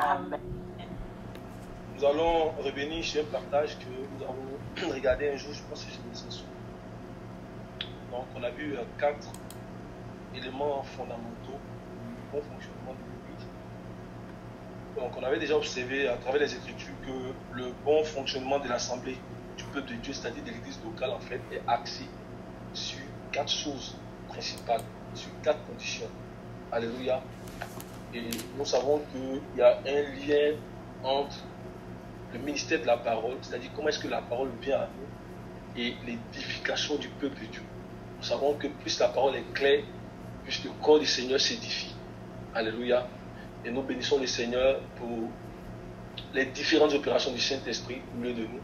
Amen. Nous allons revenir sur un partage que nous avons regardé un jour, je pense que c'est Genesis. Donc, on a vu 4 éléments fondamentaux du bon fonctionnement de l'Église. Donc, on avait déjà observé à travers les Écritures que le bon fonctionnement de l'Assemblée du peuple de Dieu, c'est-à-dire de l'Église locale, en fait, est axé sur 4 choses principales, sur 4 conditions. Alléluia. Et nous savons qu'il y a un lien entre le ministère de la parole, c'est-à-dire comment est-ce que la parole vient à nous, et l'édification du peuple de Dieu. Nous savons que plus la parole est claire, plus le corps du Seigneur s'édifie. Alléluia. Et nous bénissons le Seigneur pour les différentes opérations du Saint-Esprit au milieu de nous,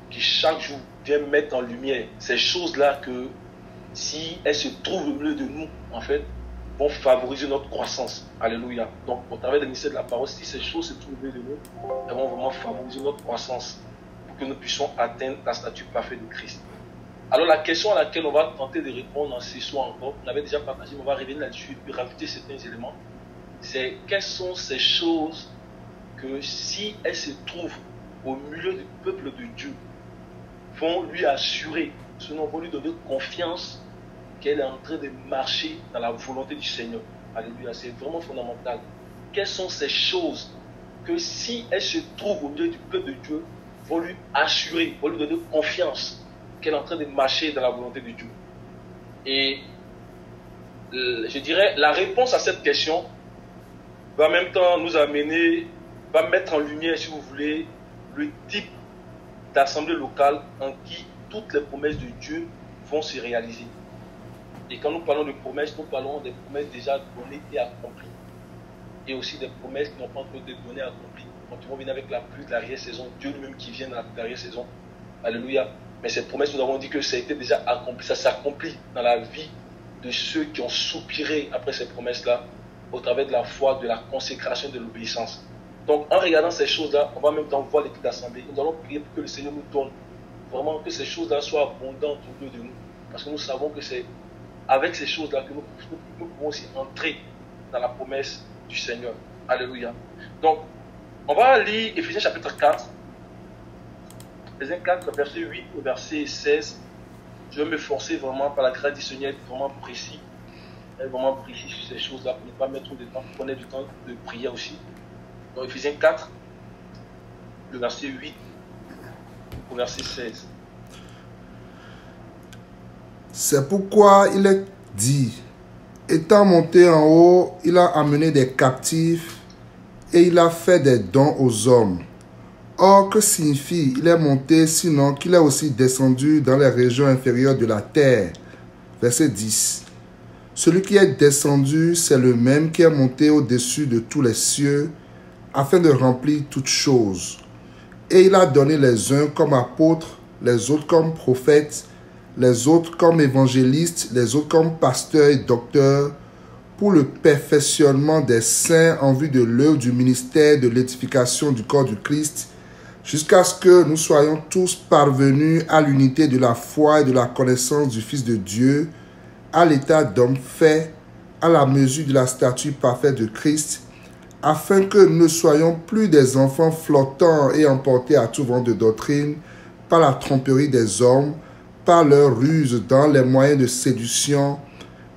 qui chaque jour vient mettre en lumière ces choses-là que, si elles se trouvent au milieu de nous, en fait, vont favoriser notre croissance. Alléluia. Donc, au travers du ministère de la parole, si ces choses se trouvent au milieu de nous, elles vont vraiment favoriser notre croissance pour que nous puissions atteindre la stature parfaite de Christ. Alors, la question à laquelle on va tenter de répondre ce soir encore, on avait déjà partagé, mais on va revenir là-dessus et puis rajouter certains éléments. C'est quelles sont ces choses que, si elles se trouvent au milieu du peuple de Dieu, vont lui assurer, sinon vont lui donner confiance qu'elle est en train de marcher dans la volonté du Seigneur. Alléluia, c'est vraiment fondamental. Quelles sont ces choses que, si elles se trouvent au milieu du peuple de Dieu, vont lui assurer, vont lui donner confiance qu'elle est en train de marcher dans la volonté de Dieu. Et je dirais, la réponse à cette question va en même temps nous amener, va mettre en lumière, si vous voulez, le type d'assemblée locale en qui toutes les promesses de Dieu vont se réaliser. Et quand nous parlons de promesses, nous parlons des promesses déjà données et accomplies. Et aussi des promesses qui n'ont pas encore été données et accomplies. Quand tu reviens avec la pluie de l'arrière-saison, Dieu lui-même qui vient dans l'arrière-saison. Alléluia. Mais ces promesses, nous avons dit que ça a été déjà accompli. Ça s'accomplit dans la vie de ceux qui ont soupiré après ces promesses-là, au travers de la foi, de la consécration, de l'obéissance. Donc, en regardant ces choses-là, on va en même temps voir l'équipe d'assemblée. Nous allons prier pour que le Seigneur nous donne vraiment que ces choses-là soient abondantes au milieu de nous. Parce que nous savons que c'est avec ces choses-là que nous pouvons aussi entrer dans la promesse du Seigneur. Alléluia. Donc, on va lire Éphésiens chapitre 4. Éphésiens 4, verset 8 au verset 16. Je vais m'efforcer vraiment par la grâce du Seigneur d'être vraiment précis. Vraiment précis sur ces choses-là pour ne pas mettre trop de temps, pour qu'on ait du temps de prière aussi. Donc, Éphésiens 4, le verset 8 au verset 16. C'est pourquoi il est dit, étant monté en haut, il a amené des captifs et il a fait des dons aux hommes. Or, que signifie il est monté, sinon qu'il est aussi descendu dans les régions inférieures de la terre? Verset 10. Celui qui est descendu, c'est le même qui est monté au-dessus de tous les cieux, afin de remplir toutes choses. Et il a donné les uns comme apôtres, les autres comme prophètes, les autres comme évangélistes, les autres comme pasteurs et docteurs, pour le perfectionnement des saints en vue de l'œuvre du ministère de l'édification du corps du Christ, jusqu'à ce que nous soyons tous parvenus à l'unité de la foi et de la connaissance du Fils de Dieu, à l'état d'homme fait, à la mesure de la stature parfaite de Christ, afin que nous ne soyons plus des enfants flottants et emportés à tout vent de doctrine par la tromperie des hommes, par leur ruse dans les moyens de séduction,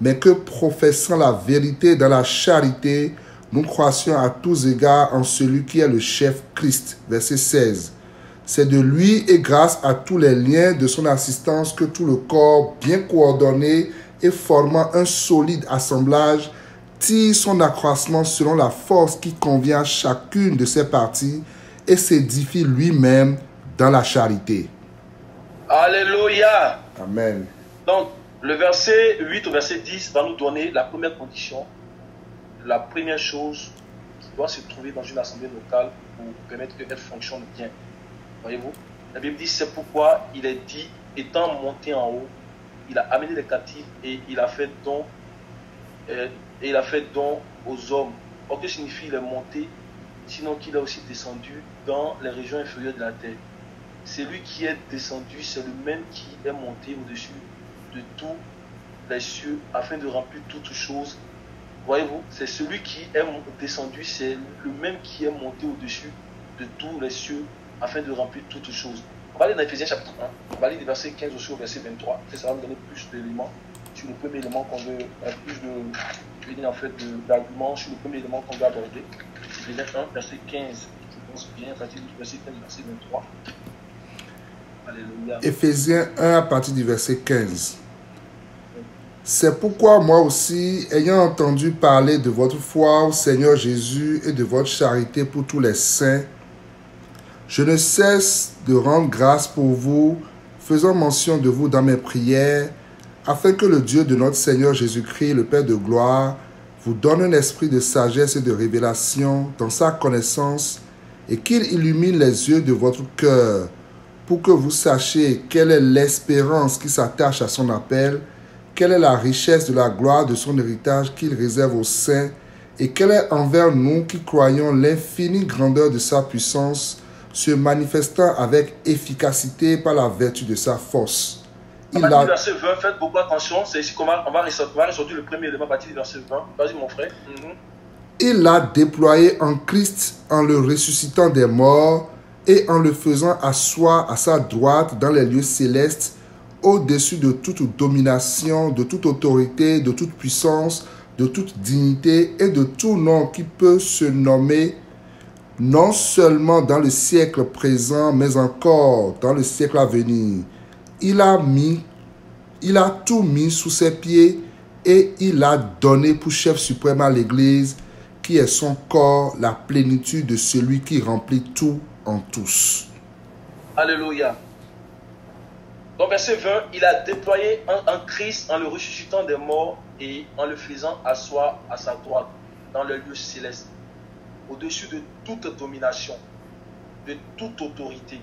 mais que, professant la vérité dans la charité, nous croissions à tous égards en celui qui est le chef Christ. Verset 16. C'est de lui et grâce à tous les liens de son assistance que tout le corps, bien coordonné et formant un solide assemblage, tire son accroissement selon la force qui convient à chacune de ses parties et s'édifie lui-même dans la charité. Alléluia. Amen. Donc, le verset 8 au verset 10 va nous donner la première condition, la première chose qui doit se trouver dans une assemblée locale pour permettre qu'elle fonctionne bien. Voyez-vous, la Bible dit, c'est pourquoi il est dit, étant monté en haut, il a amené les captifs et il a fait don, aux hommes. Or, que signifie il est monté, sinon qu'il a aussi descendu dans les régions inférieures de la terre. C'est lui qui est descendu, c'est le même qui est monté au-dessus de tous les cieux afin de remplir toutes choses Voyez-vous, c'est celui qui est descendu, c'est le même qui est monté au-dessus de tous les cieux afin de remplir toutes choses. On va aller dans Ephésiens chapitre 1, on va aller du verset 15 au verset 23. Ça va me donner plus d'éléments sur le premier élément qu'on veut, plus en fait d'arguments sur le premier élément qu'on veut aborder. Ephésiens 1, verset 15. Je pense bien à partir du verset 15, verset 23. Alléluia. Ephésiens 1 à partir du verset 15. C'est pourquoi moi aussi, ayant entendu parler de votre foi au Seigneur Jésus et de votre charité pour tous les saints, je ne cesse de rendre grâce pour vous, faisant mention de vous dans mes prières, afin que le Dieu de notre Seigneur Jésus-Christ, le Père de gloire, vous donne un esprit de sagesse et de révélation dans sa connaissance, et qu'il illumine les yeux de votre cœur, pour que vous sachiez quelle est l'espérance qui s'attache à son appel, quelle est la richesse de la gloire de son héritage qu'il réserve aux saints, et quelle est envers nous qui croyons l'infinie grandeur de sa puissance, se manifestant avec efficacité par la vertu de sa force. Verset 20, faites beaucoup attention, c'est ici qu'on va résoudre le premier élément à partir du verset 20. Vas-y mon frère. Il l'a déployé en Christ en le ressuscitant des morts et en le faisant asseoir à sa droite dans les lieux célestes, au-dessus de toute domination, de toute autorité, de toute puissance, de toute dignité et de tout nom qui peut se nommer, non seulement dans le siècle présent, mais encore dans le siècle à venir. Il a tout mis sous ses pieds et il a donné pour chef suprême à l'Église, qui est son corps, la plénitude de celui qui remplit tout en tous. Alléluia. Dans verset 20, il a déployé en Christ en le ressuscitant des morts et en le faisant asseoir à sa droite dans le lieu céleste, au-dessus de toute domination, de toute autorité,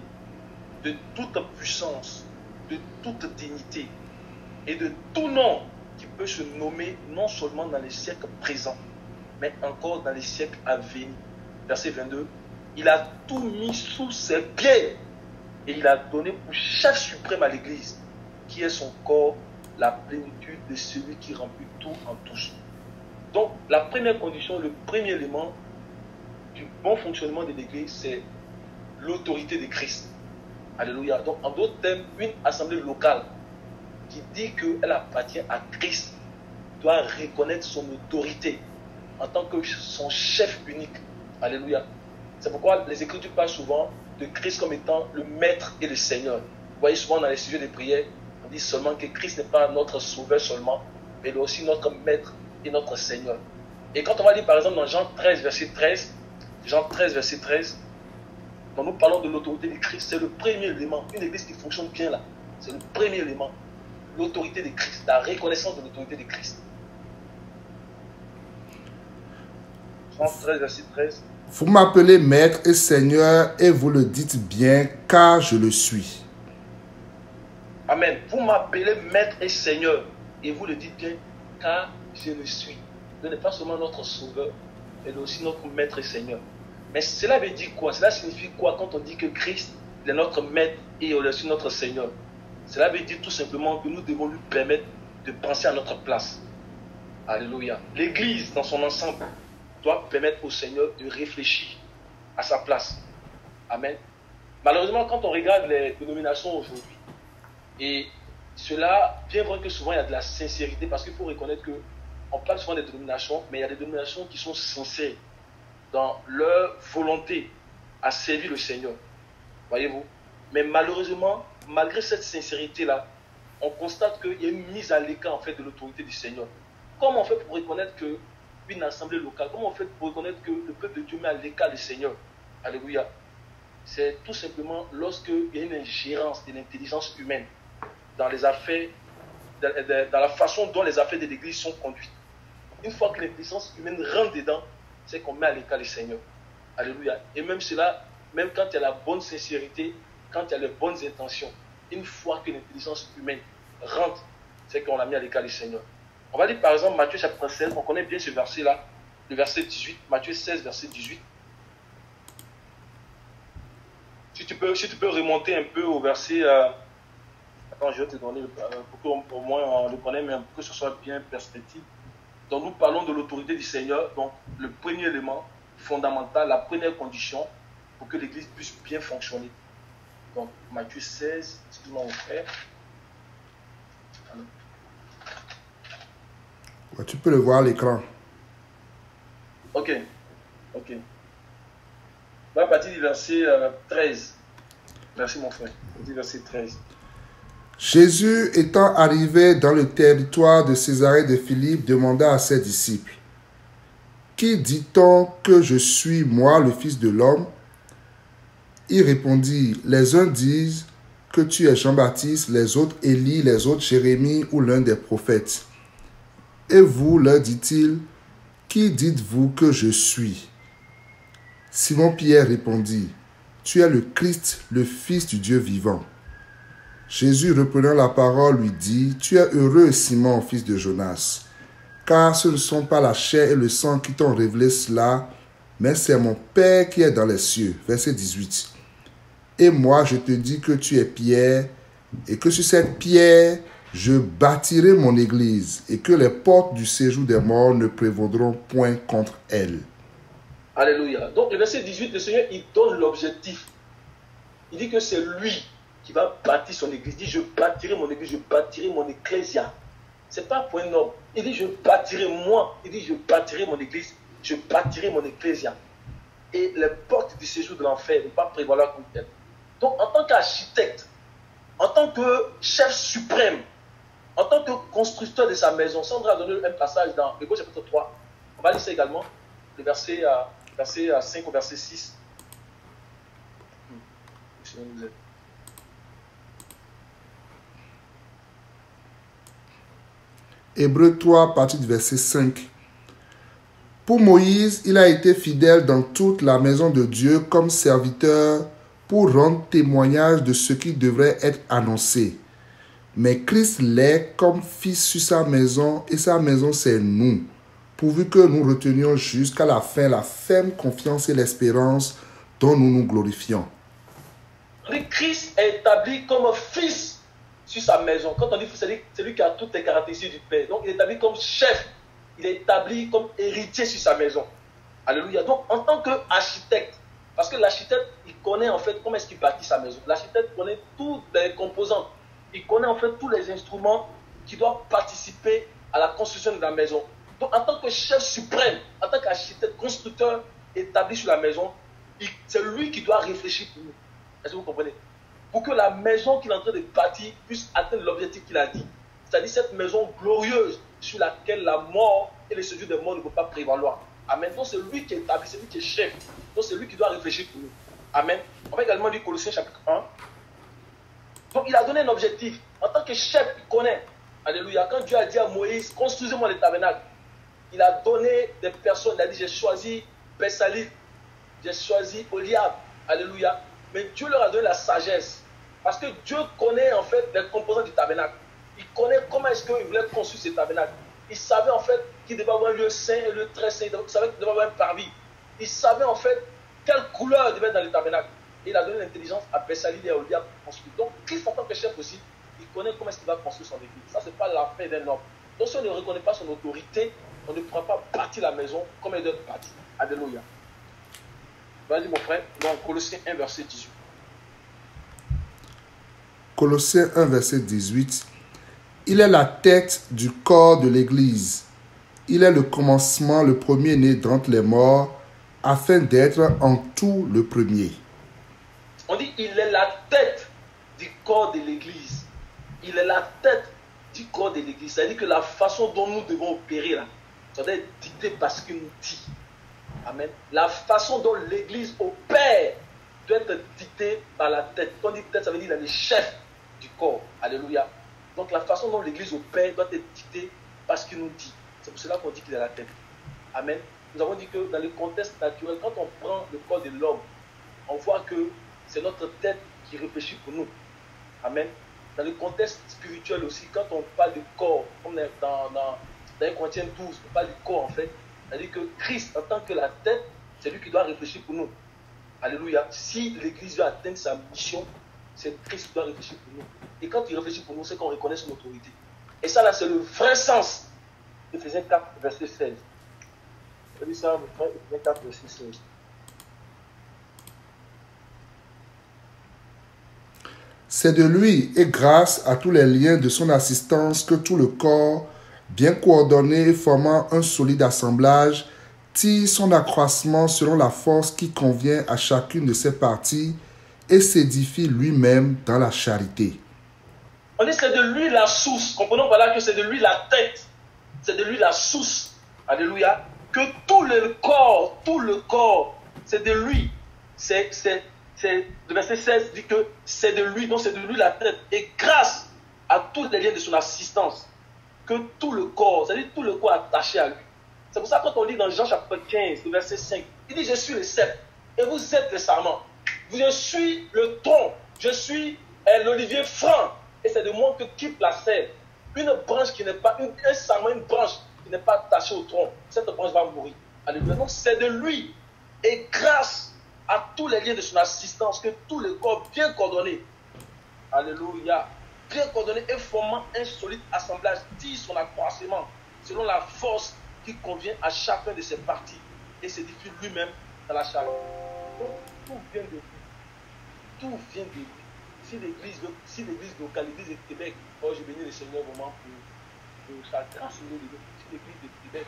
de toute puissance, de toute dignité et de tout nom qui peut se nommer non seulement dans les siècles présents, mais encore dans les siècles à venir. Verset 22, il a tout mis sous ses pieds et il a donné pour chef suprême à l'Église, qui est son corps, la plénitude de celui qui remplit tout en tous. Donc, la première condition, le premier élément du bon fonctionnement de l'Église, c'est l'autorité de Christ. Alléluia. Donc, en d'autres termes, une assemblée locale qui dit qu'elle appartient à Christ doit reconnaître son autorité en tant que son chef unique. Alléluia. C'est pourquoi les Écritures parlent souvent de Christ comme étant le Maître et le Seigneur. Vous voyez souvent dans les sujets de prière, on dit seulement que Christ n'est pas notre Sauveur seulement, mais il est aussi notre Maître et notre Seigneur. Et quand on va lire par exemple dans Jean 13, verset 13, quand nous parlons de l'autorité de Christ, c'est le premier élément. Une église qui fonctionne bien là, c'est le premier élément. L'autorité de Christ, la reconnaissance de l'autorité de Christ. Jean 13, verset 13. Vous m'appelez Maître et Seigneur et vous le dites bien, car je le suis. Amen. Vous m'appelez Maître et Seigneur et vous le dites bien, car je le suis. Ce n'est pas seulement notre Sauveur, mais aussi notre Maître et Seigneur. Mais cela veut dire quoi? Cela signifie quoi quand on dit que Christ est notre Maître et aussi notre Seigneur? Cela veut dire tout simplement que nous devons lui permettre de penser à notre place. Alléluia. L'Église dans son ensemble doit permettre au Seigneur de réfléchir à sa place. Amen. Malheureusement, quand on regarde les dénominations aujourd'hui, et cela, bien vrai que souvent il y a de la sincérité, parce qu'il faut reconnaître qu'on parle souvent des dénominations, mais il y a des dénominations qui sont sincères dans leur volonté à servir le Seigneur. Voyez-vous? Mais malheureusement, malgré cette sincérité-là, on constate qu'il y a une mise à l'écart en fait de l'autorité du Seigneur. Comment on fait pour reconnaître qu'une assemblée locale, comment on fait pour reconnaître que le peuple de Dieu met à l'écart le Seigneur? Alléluia. C'est tout simplement lorsqu'il y a une ingérence de l'intelligence humaine dans les affaires, dans la façon dont les affaires de l'Église sont conduites. Une fois que l'intelligence humaine rentre dedans, c'est qu'on met à l'écart le Seigneur. Alléluia. Et même cela, même quand il y a la bonne sincérité, quand il y a les bonnes intentions, une fois que l'intelligence humaine rentre, c'est qu'on a mis à l'écart le Seigneur. On va dire par exemple Matthieu chapitre 16, on connaît bien ce verset-là, le verset 18, Matthieu 16, verset 18. Si tu peux remonter un peu au verset... attends, je vais te donner, pour qu'au moins on le connaisse, mais pour que ce soit bien perspective. Donc nous parlons de l'autorité du Seigneur. Donc le premier élément fondamental, la première condition pour que l'Église puisse bien fonctionner. Donc Matthieu 16, excuse-moi mon frère. Ouais, tu peux le voir à l'écran. Ok. On va partir du verset 13. Merci mon frère. Du verset 13. Jésus étant arrivé dans le territoire de Césarée de Philippe, demanda à ses disciples, « Qui dit-on que je suis, moi, le Fils de l'homme » Il répondit, « Les uns disent que tu es Jean-Baptiste, les autres Élie, les autres Jérémie ou l'un des prophètes. Et vous, leur dit-il, qui dites-vous que je suis » Simon-Pierre répondit, « Tu es le Christ, le Fils du Dieu vivant. » Jésus, reprenant la parole, lui dit, « Tu es heureux, Simon, fils de Jonas, car ce ne sont pas la chair et le sang qui t'ont révélé cela, mais c'est mon Père qui est dans les cieux. » Verset 18. « Et moi, je te dis que tu es Pierre, et que sur cette pierre, je bâtirai mon église, et que les portes du séjour des morts ne prévaudront point contre elle. » Alléluia. Donc le verset 18, le Seigneur, il donne l'objectif. Il dit que c'est lui qui va bâtir son église. Il dit, je bâtirai mon église, je bâtirai mon ecclésia. Ce n'est pas pour un homme. Il dit, je bâtirai moi. Il dit, je bâtirai mon église, je bâtirai mon ecclésia. Et les portes du séjour de l'enfer ne vont pas prévaloir contre elle. Donc, en tant qu'architecte, en tant que chef suprême, en tant que constructeur de sa maison, Sandra a donné un passage dans Hébreux chapitre 3. On va lire ça également, le verset 5 au verset 6. Hébreux 3, partie du verset 5. Pour Moïse, il a été fidèle dans toute la maison de Dieu comme serviteur pour rendre témoignage de ce qui devrait être annoncé. Mais Christ l'est comme fils sur sa maison, et sa maison c'est nous, pourvu que nous retenions jusqu'à la fin la ferme confiance et l'espérance dont nous nous glorifions. Christ est établi comme fils sur sa maison. Quand on dit fils, c'est lui qui a toutes les caractéristiques du Père. Donc il est établi comme chef, il est établi comme héritier sur sa maison. Alléluia. Donc en tant qu'architecte, parce que l'architecte, il connaît en fait comment est-ce qu'il bâtit sa maison. L'architecte connaît toutes les composantes. Il connaît en fait tous les instruments qui doivent participer à la construction de la maison. Donc en tant que chef suprême, en tant qu'architecte, constructeur établi sur la maison, c'est lui qui doit réfléchir pour nous. Est-ce que vous comprenez? Pour que la maison qu'il est en train de bâtir puisse atteindre l'objectif qu'il a dit. C'est-à-dire cette maison glorieuse sur laquelle la mort et le séjour des morts ne peuvent pas prévaloir. Amen. Donc c'est lui qui est établi, c'est lui qui est chef. Donc c'est lui qui doit réfléchir pour nous. Amen. On va également lire Colossiens chapitre 1. Donc il a donné un objectif. En tant que chef, il connaît. Alléluia. Quand Dieu a dit à Moïse, construisez-moi le tabernacle, il a donné des personnes. Il a dit, j'ai choisi Bessalil, j'ai choisi Oliab. Alléluia. Mais Dieu leur a donné la sagesse. Parce que Dieu connaît en fait les composants du tabernacle. Il connaît comment est-ce qu'il voulait construire ce tabernacle. Il savait en fait qu'il devait avoir un lieu saint et un lieu très saint. Il savait qu'il devait avoir un parvis. Il savait en fait quelle couleur devait être dans le tabernacle. Et il a donné l'intelligence à Bessalil et à Oliab pour construire. Donc Christ en tant que chef aussi, il connaît comment est-ce qu'il va construire son église. Ça, ce n'est pas l'affaire d'un homme. Donc si on ne reconnaît pas son autorité, on ne pourra pas bâtir la maison comme elle doit être bâtie. Alléluia. Vas-y mon frère, dans Colossiens 1, verset 18. Colossiens 1, verset 18. Il est la tête du corps de l'Église. Il est le commencement, le premier-né d'entre les morts, afin d'être en tout le premier. On dit il est la tête du corps de l'Église. Il est la tête du corps de l'Église. C'est-à-dire que la façon dont nous devons opérer là, ça doit être dicté par ce qu'il nous dit. Amen. La façon dont l'Église opère doit être dictée par la tête. Quand on dit tête, ça veut dire qu'il est le chef du corps. Alléluia. Donc la façon dont l'Église opère doit être dictée par ce qu'il nous dit. C'est pour cela qu'on dit qu'il est la tête. Amen. Nous avons dit que dans le contexte naturel, quand on prend le corps de l'homme, on voit que c'est notre tête qui réfléchit pour nous. Amen. Dans le contexte spirituel aussi, quand on parle du corps, comme dans 1 Corinthiens 12, on parle du corps en fait. C'est-à-dire que Christ, en tant que la tête, c'est lui qui doit réfléchir pour nous. Alléluia. Si l'Église veut atteindre sa mission, c'est Christ qui doit réfléchir pour nous. Et quand il réfléchit pour nous, c'est qu'on reconnaît son autorité. Et ça là, c'est le vrai sens Éphésiens 4, verset 16. Je lis ça, Éphésiens 4, verset 16. C'est de lui et grâce à tous les liens de son assistance que tout le corps, bien coordonné, formant un solide assemblage, tire son accroissement selon la force qui convient à chacune de ses parties et s'édifie lui-même dans la charité. On dit c'est de lui la source. Comprenons par là que c'est de lui la tête. C'est de lui la source. Alléluia. Que tout le corps, c'est de lui. Le verset 16 dit que c'est de lui, donc c'est de lui la tête. Et grâce à tous les liens de son assistance, que tout le corps, c'est-à-dire tout le corps attaché à lui. C'est pour ça que quand on lit dans Jean chapitre 15, le verset 5, il dit je suis le cep et vous êtes les sarments. Je suis le tronc, je suis l'olivier franc. Et c'est de moi que quitte la sève. Une branche qui n'est pas, un sarment, une branche qui n'est pas attachée au tronc, cette branche va mourir. Alléluia. Donc c'est de lui. Et grâce à tous les liens de son assistance, que tout le corps bien coordonné, alléluia, bien coordonné et formant un solide assemblage, tire son accroissement selon la force qui convient à chacun de ses parties et s'édifie lui-même dans la charité. Donc tout vient de lui. Tout vient de lui. Si l'église locale, l'église de Québec, oh je bénis le Seigneur vraiment pour sa grâce, si l'église de Québec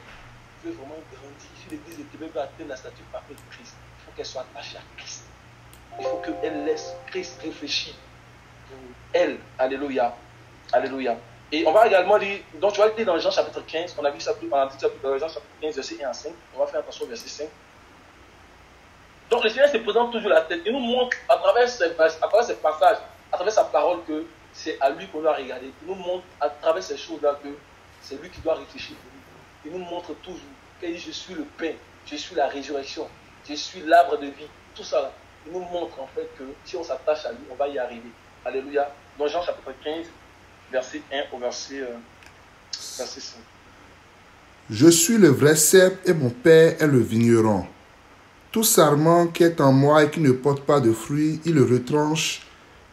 veut vraiment grandir, si l'église de Québec veut atteindre la statue parfaite de Christ, il faut qu'elle soit attachée à Christ. Il faut qu'elle laisse Christ réfléchir pour elle. Alléluia. Alléluia. Et on va également lire, donc tu vas lire dans Jean chapitre 15, on a vu ça plus, dans Jean chapitre 15, verset 1 à 5. On va faire attention au verset 5. Donc le Seigneur se présente toujours la tête. Il nous montre à travers ces passages, à travers sa parole, que c'est à lui qu'on doit regarder. Il nous montre à travers ces choses-là que c'est lui qui doit réfléchir pour nous. Il nous montre toujours qu'il dit je suis le pain, je suis la résurrection, je suis l'arbre de vie. Tout ça là, il nous montre en fait que si on s'attache à lui, on va y arriver. Alléluia. Dans Jean chapitre 15, verset 1 au verset 5. Je suis le vrai cep et mon père est le vigneron. Tout sarment qui est en moi et qui ne porte pas de fruits, il le retranche,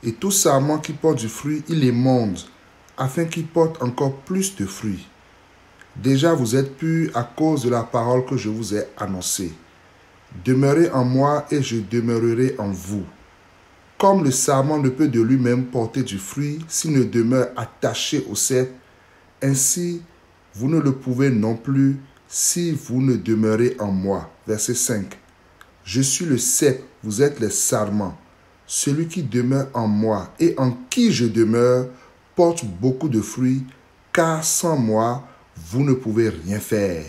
et tout sarment qui porte du fruit, il l'émonde, afin qu'il porte encore plus de fruits. Déjà vous êtes purs à cause de la parole que je vous ai annoncée. Demeurez en moi et je demeurerai en vous. Comme le sarment ne peut de lui-même porter du fruit s'il ne demeure attaché au cep, ainsi vous ne le pouvez non plus si vous ne demeurez en moi. Verset 5. Je suis le cep, vous êtes les sarments. Celui qui demeure en moi et en qui je demeure porte beaucoup de fruits, car sans moi, vous ne pouvez rien faire.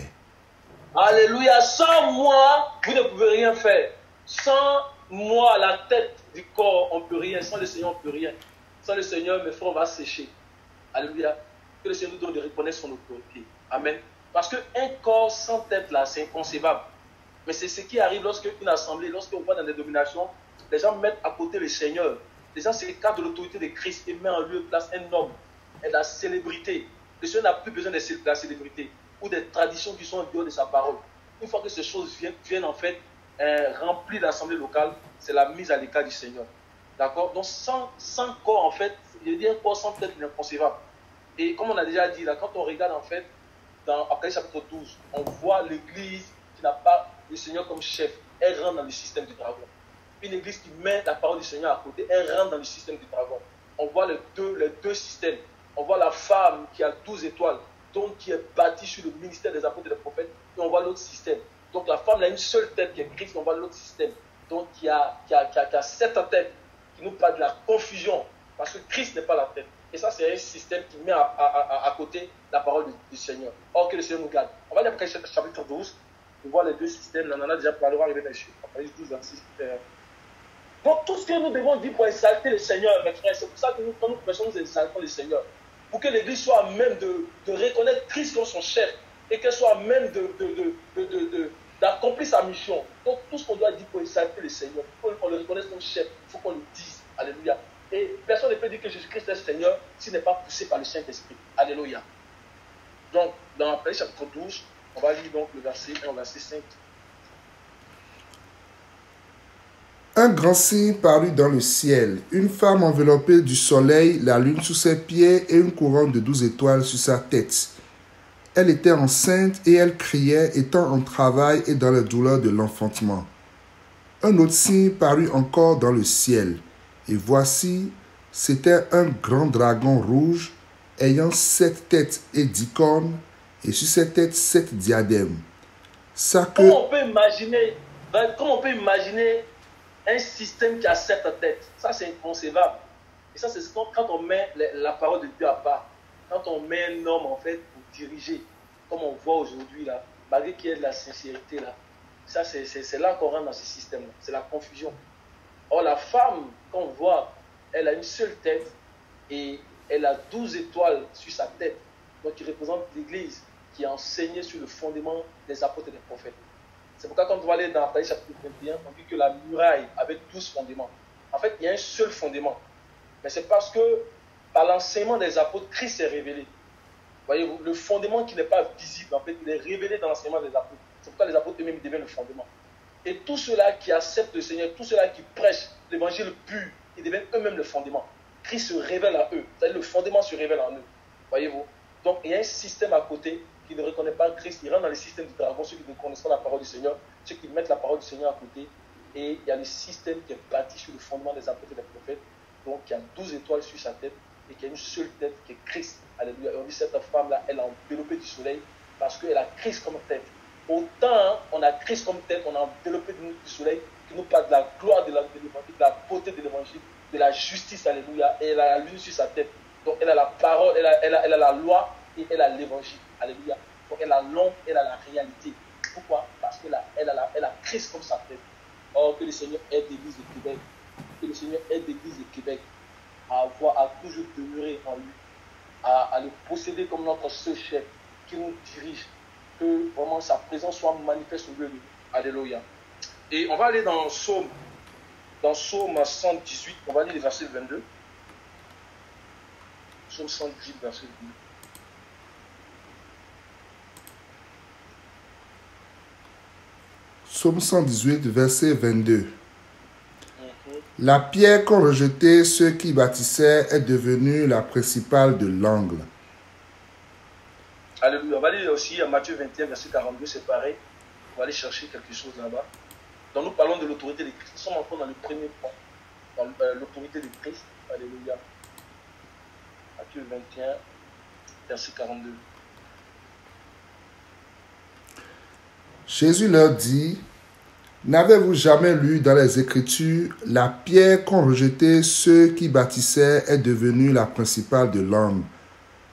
Alléluia. Sans moi, vous ne pouvez rien faire. Sans moi, la tête du corps, on ne peut rien. Sans le Seigneur, on ne peut rien. Sans le Seigneur, mes frères, on va sécher. Alléluia. Que le Seigneur nous donne de reconnaître son autorité. Amen. Parce qu'un corps sans tête, là, c'est inconcevable. Mais c'est ce qui arrive lorsque une assemblée, lorsqu'on voit dans des dominations, les gens mettent à côté le Seigneur. Les gens s'écartent de l'autorité de Christ et mettent en lieu de place un homme et de la célébrité. Le Seigneur n'a plus besoin de la célébrité ou des traditions qui sont en dehors de sa parole. Une fois que ces choses viennent en fait remplir l'assemblée locale, c'est la mise à l'écart du Seigneur. D'accord? Donc sans corps, en fait, je veux dire corps sans tête, c'est inconcevable. Et comme on a déjà dit, là, quand on regarde en fait, dans Apocalypse chapitre 12, on voit l'église qui n'a pas le Seigneur comme chef, elle rentre dans le système du dragon. Une église qui met la parole du Seigneur à côté, elle rentre dans le système du dragon. On voit les deux systèmes. On voit la femme qui a 12 étoiles, donc qui est bâtie sur le ministère des apôtres et des prophètes, et on voit l'autre système. Donc la femme a une seule tête qui est Christ, on voit l'autre système. Donc qui a 7 têtes, qui nous parle de la confusion, parce que Christ n'est pas la tête. Et ça, c'est un système qui met à côté la parole du Seigneur. Or que le Seigneur nous garde. On va lire après chapitre 12. On voit les deux systèmes, on en a déjà parlé, on va arriver dans les chiffres. Apocalypse 12, 26. Donc tout ce que nous devons dire pour exalter le Seigneur, mes frères, c'est pour ça que quand nous prêchons, nous exaltons le Seigneur. Pour que l'Église soit à même de reconnaître Christ comme son chef et qu'elle soit à même d'accomplir sa mission. Donc tout ce qu'on doit dire pour exalter le Seigneur, pour qu'on le reconnaisse comme chef, il faut qu'on le dise. Alléluia. Et personne ne peut dire que Jésus-Christ est Seigneur s'il n'est pas poussé par le Saint-Esprit. Alléluia. Donc dans Apocalypse chapitre 12, on va lire donc le verset 1 au verset 5. Un grand signe parut dans le ciel, une femme enveloppée du soleil, la lune sous ses pieds et une couronne de 12 étoiles sur sa tête. Elle était enceinte et elle criait, étant en travail et dans la douleur de l'enfantement. Un autre signe parut encore dans le ciel, et voici, c'était un grand dragon rouge, ayant 7 têtes et 10 cornes, et sur ses têtes 7 diadèmes. Sa queue... Comment on peut imaginer un système qui a 7 têtes? Ça, c'est inconcevable. Et ça, c'est quand on met la parole de Dieu à part. Quand on met un homme, en fait, pour diriger, comme on voit aujourd'hui, là, malgré qu'il y ait de la sincérité, là, ça, c'est là qu'on rentre dans ce système-là. C'est la confusion. Or, la femme, qu'on voit, elle a une seule tête et elle a 12 étoiles sur sa tête. Donc, qui représente l'Église qui est enseignée sur le fondement des apôtres et des prophètes. C'est pourquoi, quand on va aller dans Apocalypse chapitre 21, on dit que la muraille avait 12 fondements. En fait, il y a un seul fondement. Mais c'est parce que, par l'enseignement des apôtres, Christ est révélé. Voyez-vous, le fondement qui n'est pas visible, en fait, il est révélé dans l'enseignement des apôtres. C'est pourquoi les apôtres eux-mêmes deviennent le fondement. Et tous ceux-là qui acceptent le Seigneur, tous ceux-là qui prêchent l'évangile pur, ils deviennent eux-mêmes le fondement. Christ se révèle à eux. C'est-à-dire le fondement se révèle en eux. Voyez-vous. Donc, il y a un système à côté qui ne reconnaît pas Christ. Il rentre dans le système du dragon, ceux qui ne connaissent pas la parole du Seigneur, ceux qui mettent la parole du Seigneur à côté. Et il y a le système qui est bâti sur le fondement des apôtres et des prophètes. Donc, il y a 12 étoiles sur sa tête et qu'il y a une seule tête qui est Christ. Alléluia. Et on dit cette femme-là, elle a enveloppé du soleil parce qu'elle a Christ comme tête. Autant on a Christ comme tête, on a enveloppé du soleil qui nous parle de la gloire de l'évangile, de la beauté de l'évangile, de la justice. Alléluia. Et elle a la lune sur sa tête. Donc, elle a la parole, elle a la loi et elle a l'évangile. Alléluia. Donc, elle a l'ombre, elle a la réalité. Pourquoi? Parce qu'elle a Christ comme sa tête. Oh, que le Seigneur aide l'Église de Québec. Que le Seigneur aide l'Église de Québec à toujours demeurer en lui, à le posséder comme notre seul chef qui nous dirige, que vraiment sa présence soit manifeste au milieu de nous. Alléluia. Et on va aller dans Psaume 118, on va lire le verset 22. Psaume 118, verset 22. Psaume 118, verset 22. La pierre qu'ont rejetée ceux qui bâtissaient est devenue la principale de l'angle. Alléluia. On va aller aussi à Matthieu 21, verset 42, c'est pareil. On va aller chercher quelque chose là-bas. Donc nous parlons de l'autorité de Christ. Nous sommes encore dans le premier point, dans l'autorité de Christ. Alléluia. Matthieu 21, verset 42. Jésus leur dit, n'avez-vous jamais lu dans les Écritures, la pierre qu'ont rejetée ceux qui bâtissaient est devenue la principale de l'angle.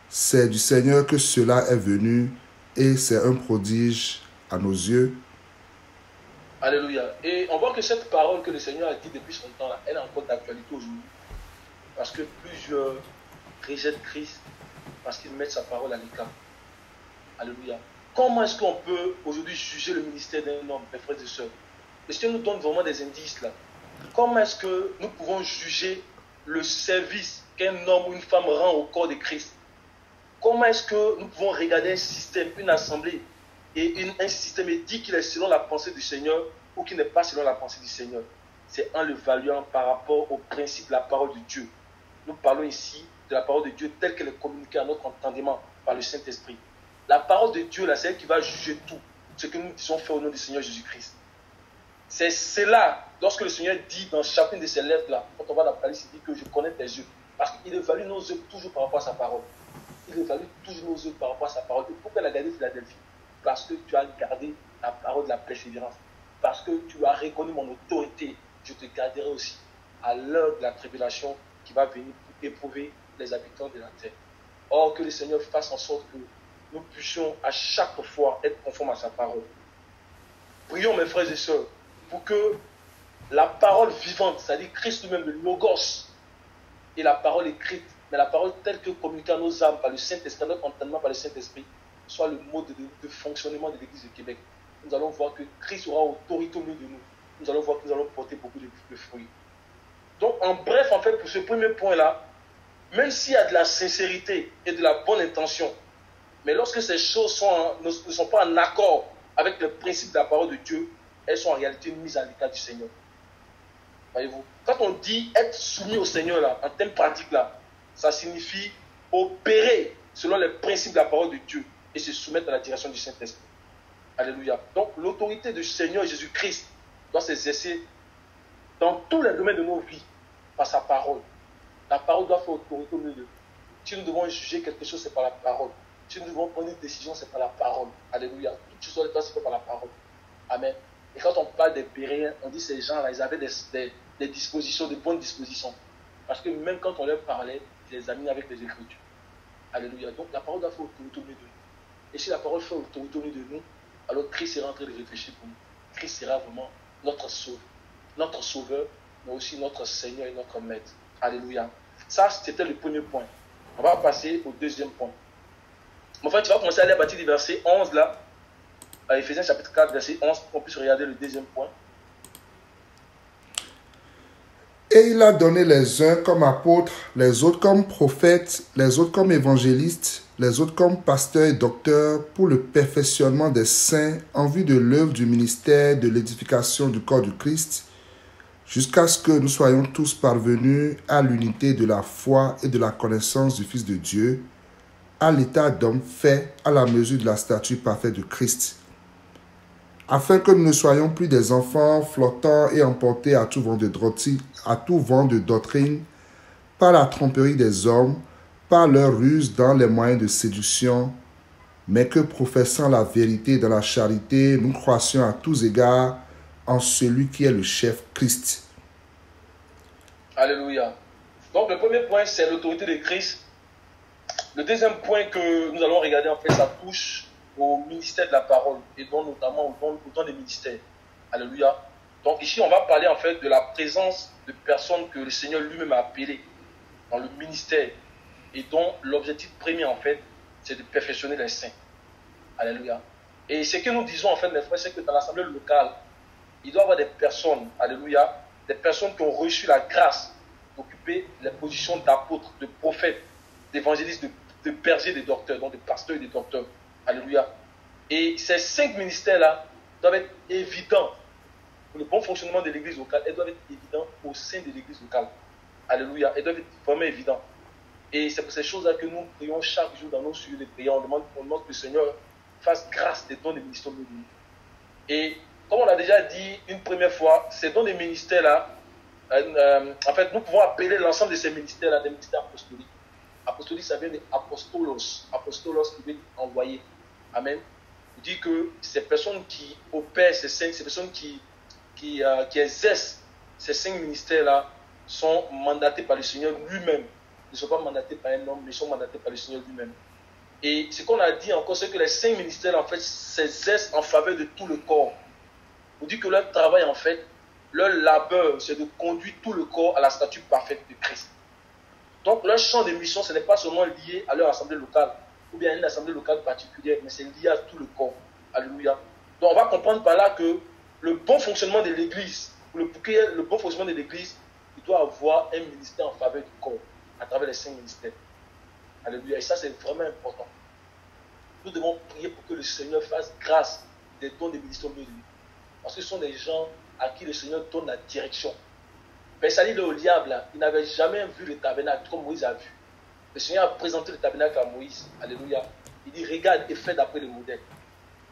C'est du Seigneur que cela est venu et c'est un prodige à nos yeux. Alléluia. Et on voit que cette parole que le Seigneur a dit depuis son temps, là, elle est encore d'actualité aujourd'hui. Parce que plusieurs rejettent Christ parce qu'ils mettent sa parole à l'écart. Alléluia. Comment est-ce qu'on peut aujourd'hui juger le ministère d'un homme, mes frères et sœurs? Le Seigneur nous donne vraiment des indices là. Comment est-ce que nous pouvons juger le service qu'un homme ou une femme rend au corps de Christ? Comment est-ce que nous pouvons regarder un système, une assemblée, et un système et dire qu'il est selon la pensée du Seigneur ou qu'il n'est pas selon la pensée du Seigneur? C'est en l'évaluant par rapport au principe de la parole de Dieu. Nous parlons ici de la parole de Dieu telle qu'elle est communiquée à notre entendement par le Saint-Esprit. La parole de Dieu, là, c'est elle qui va juger tout ce que nous disons faire au nom du Seigneur Jésus-Christ. C'est cela, lorsque le Seigneur dit dans chacune de ces lettres-là, quand on va dans l'Apocalypse, il dit que je connais tes œuvres. Parce qu'il évalue nos œuvres toujours par rapport à sa parole. Il évalue toujours nos œuvres par rapport à sa parole. Et pourquoi il a gardé Philadelphie? Parce que tu as gardé la parole de la persévérance. Parce que tu as reconnu mon autorité. Je te garderai aussi à l'heure de la tribulation qui va venir pour éprouver les habitants de la terre. Or, que le Seigneur fasse en sorte que nous puissions à chaque fois être conformes à sa parole. Prions, mes frères et sœurs, pour que la parole vivante, c'est-à-dire Christ lui-même, le Logos, et la parole écrite, mais la parole telle que communiquée à nos âmes par le Saint-Esprit, notre entendement par le Saint-Esprit, soit le mode de fonctionnement de l'Église de Québec. Nous allons voir que Christ aura autorité au milieu de nous. Nous allons voir que nous allons porter beaucoup de fruits. Donc, en bref, en fait, pour ce premier point-là, même s'il y a de la sincérité et de la bonne intention, mais lorsque ces choses ne sont pas en accord avec le principe de la parole de Dieu, elles sont en réalité mises à l'écart du Seigneur. Voyez-vous, quand on dit être soumis au Seigneur, là, en termes pratiques, là, ça signifie opérer selon les principes de la parole de Dieu. et se soumettre à la direction du Saint-Esprit. Alléluia. Donc, l'autorité du Seigneur Jésus-Christ doit s'exercer dans tous les domaines de nos vies par sa parole. La parole doit faire autorité au milieu de nous. Si nous devons juger quelque chose, c'est par la parole. Si nous devons prendre une décision, c'est par la parole. Alléluia. Toutes choses doivent se faire par la parole. Amen. Et quand on parle des Béréens, on dit que ces gens-là, ils avaient des dispositions, de bonnes dispositions. Parce que même quand on leur parlait, ils les amenaient avec les Écritures. Alléluia. Donc la parole doit faire autorité au milieu de nous. Et si la parole fait autorité au milieu de nous, alors Christ sera en train de réfléchir pour nous. Christ sera vraiment notre sauveur, mais aussi notre Seigneur et notre Maître. Alléluia. Ça, c'était le premier point. On va passer au deuxième point. Mon frère, tu vas commencer à aller à partir du verset 11 là, à Éphésiens chapitre 4, verset 11, pour qu'on puisse regarder le deuxième point. Et il a donné les uns comme apôtres, les autres comme prophètes, les autres comme évangélistes, les autres comme pasteurs et docteurs, pour le perfectionnement des saints, en vue de l'œuvre du ministère de l'édification du corps du Christ, jusqu'à ce que nous soyons tous parvenus à l'unité de la foi et de la connaissance du Fils de Dieu, à l'état d'homme fait à la mesure de la stature parfaite de Christ, afin que nous ne soyons plus des enfants flottants et emportés à tout vent de doctrine, par la tromperie des hommes, par leur ruse dans les moyens de séduction, mais que professant la vérité dans la charité, nous croissions à tous égards en celui qui est le chef, Christ. Alléluia. Donc le premier point, c'est l'autorité de Christ. Le deuxième point que nous allons regarder, en fait, ça touche au ministère de la parole, et donc notamment au don des ministères. Alléluia. Donc ici, on va parler en fait de la présence de personnes que le Seigneur lui-même a appelées dans le ministère, et dont l'objectif premier, en fait, c'est de perfectionner les saints. Alléluia. Et ce que nous disons, en fait, mes frères, c'est que dans l'assemblée locale, il doit y avoir des personnes, alléluia, des personnes qui ont reçu la grâce d'occuper les positions d'apôtres, de prophètes, d'évangélistes, de bergers, de docteurs, donc de pasteurs et de docteurs. Alléluia. Et ces 5 ministères-là doivent être évidents pour le bon fonctionnement de l'église locale. Elles doivent être évidentes au sein de l'église locale. Alléluia. Elles doivent être vraiment évidentes. Et c'est pour ces choses-là que nous prions chaque jour dans nos sujets de prière. On demande que le Seigneur fasse grâce des dons des ministères de nous. Et comme on l'a déjà dit une première fois, ces dons des ministères-là, en fait, nous pouvons appeler l'ensemble de ces ministères-là des ministères apostoliques. Apostolique, ça vient de apostolos. Apostolos qui veut dire envoyer. Amen. Il dit que ces personnes qui opèrent ces 5, ces personnes qui exercent ces 5 ministères-là sont mandatées par le Seigneur lui-même. Ils ne sont pas mandatés par un homme, mais ils sont mandatés par le Seigneur lui-même. Et ce qu'on a dit encore, c'est que les 5 ministères, en fait, s'exercent en faveur de tout le corps. On dit que leur travail, en fait, leur labeur, c'est de conduire tout le corps à la stature parfaite de Christ. Donc, leur champ de mission, ce n'est pas seulement lié à leur assemblée locale, ou bien à une assemblée locale particulière, mais c'est lié à tout le corps. Alléluia. Donc, on va comprendre par là que le bon fonctionnement de l'église, pour qu'il y ait le bon fonctionnement de l'église, il doit avoir un ministère en faveur du corps, à travers les 5 ministères. Alléluia. Et ça, c'est vraiment important. Nous devons prier pour que le Seigneur fasse grâce des dons des ministères de lui. Parce que ce sont des gens à qui le Seigneur donne la direction. Bessalée le Oliab, là, il n'avait jamais vu le tabernacle comme Moïse a vu. Le Seigneur a présenté le tabernacle à Moïse. Alléluia. Il dit, regarde et fais d'après le modèle.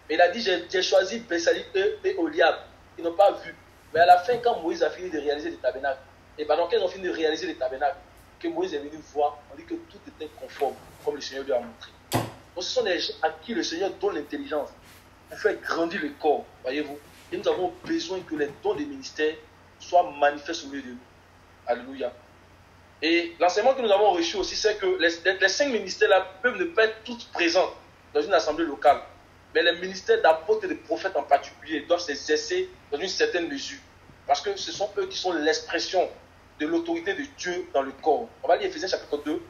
Et il a dit, j'ai choisi Bessalée et Oliab. Ils n'ont pas vu. Mais à la fin, quand Moïse a fini de réaliser le tabernacle, et pendant qu'ils ont fini de réaliser le tabernacle, que Moïse est venu voir, on dit que tout était conforme, comme le Seigneur lui a montré. Donc ce sont des gens à qui le Seigneur donne l'intelligence pour faire grandir le corps, voyez-vous. Et nous avons besoin que les dons des ministères soient manifestés au milieu de nous. Alléluia. Et l'enseignement que nous avons reçu aussi, c'est que les 5 ministères-là peuvent ne pas être tous présents dans une assemblée locale. Mais les ministères d'apôtres et de prophètes en particulier doivent s'exercer dans une certaine mesure. Parce que ce sont eux qui sont l'expression de l'autorité de Dieu dans le corps. On va lire Éphésiens chapitre 2,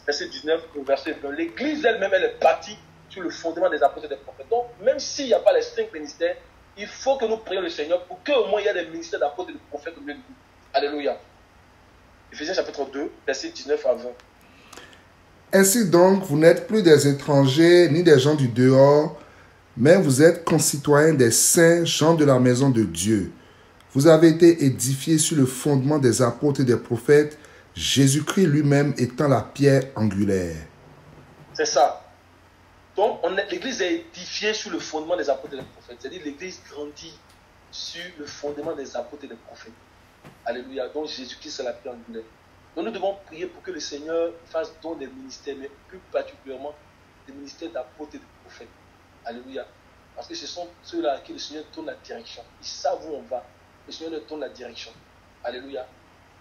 verset 19 au verset 20. L'église elle-même, elle est bâtie sur le fondement des apôtres et des prophètes. Donc, même s'il n'y a pas les 5 ministères, il faut que nous prions le Seigneur pour qu'au moins il y ait des ministères d'apôtres et de prophètes au milieu de nous. Alléluia. Éphésiens chapitre 2, verset 19 à 20. Ainsi donc, vous n'êtes plus des étrangers ni des gens du dehors, mais vous êtes concitoyens des saints, gens de la maison de Dieu. Vous avez été édifiés sur le fondement des apôtres et des prophètes, Jésus-Christ lui-même étant la pierre angulaire. C'est ça. Donc, l'Église est édifiée sur le fondement des apôtres et des prophètes. C'est-à-dire l'Église grandit sur le fondement des apôtres et des prophètes. Alléluia. Donc, Jésus-Christ, c'est la pierre angulaire. Donc, nous devons prier pour que le Seigneur fasse don des ministères, mais plus particulièrement des ministères d'apôtres et de prophètes. Alléluia. Parce que ce sont ceux-là à qui le Seigneur donne la direction. Ils savent où on va. Le Seigneur leur donne la direction. Alléluia.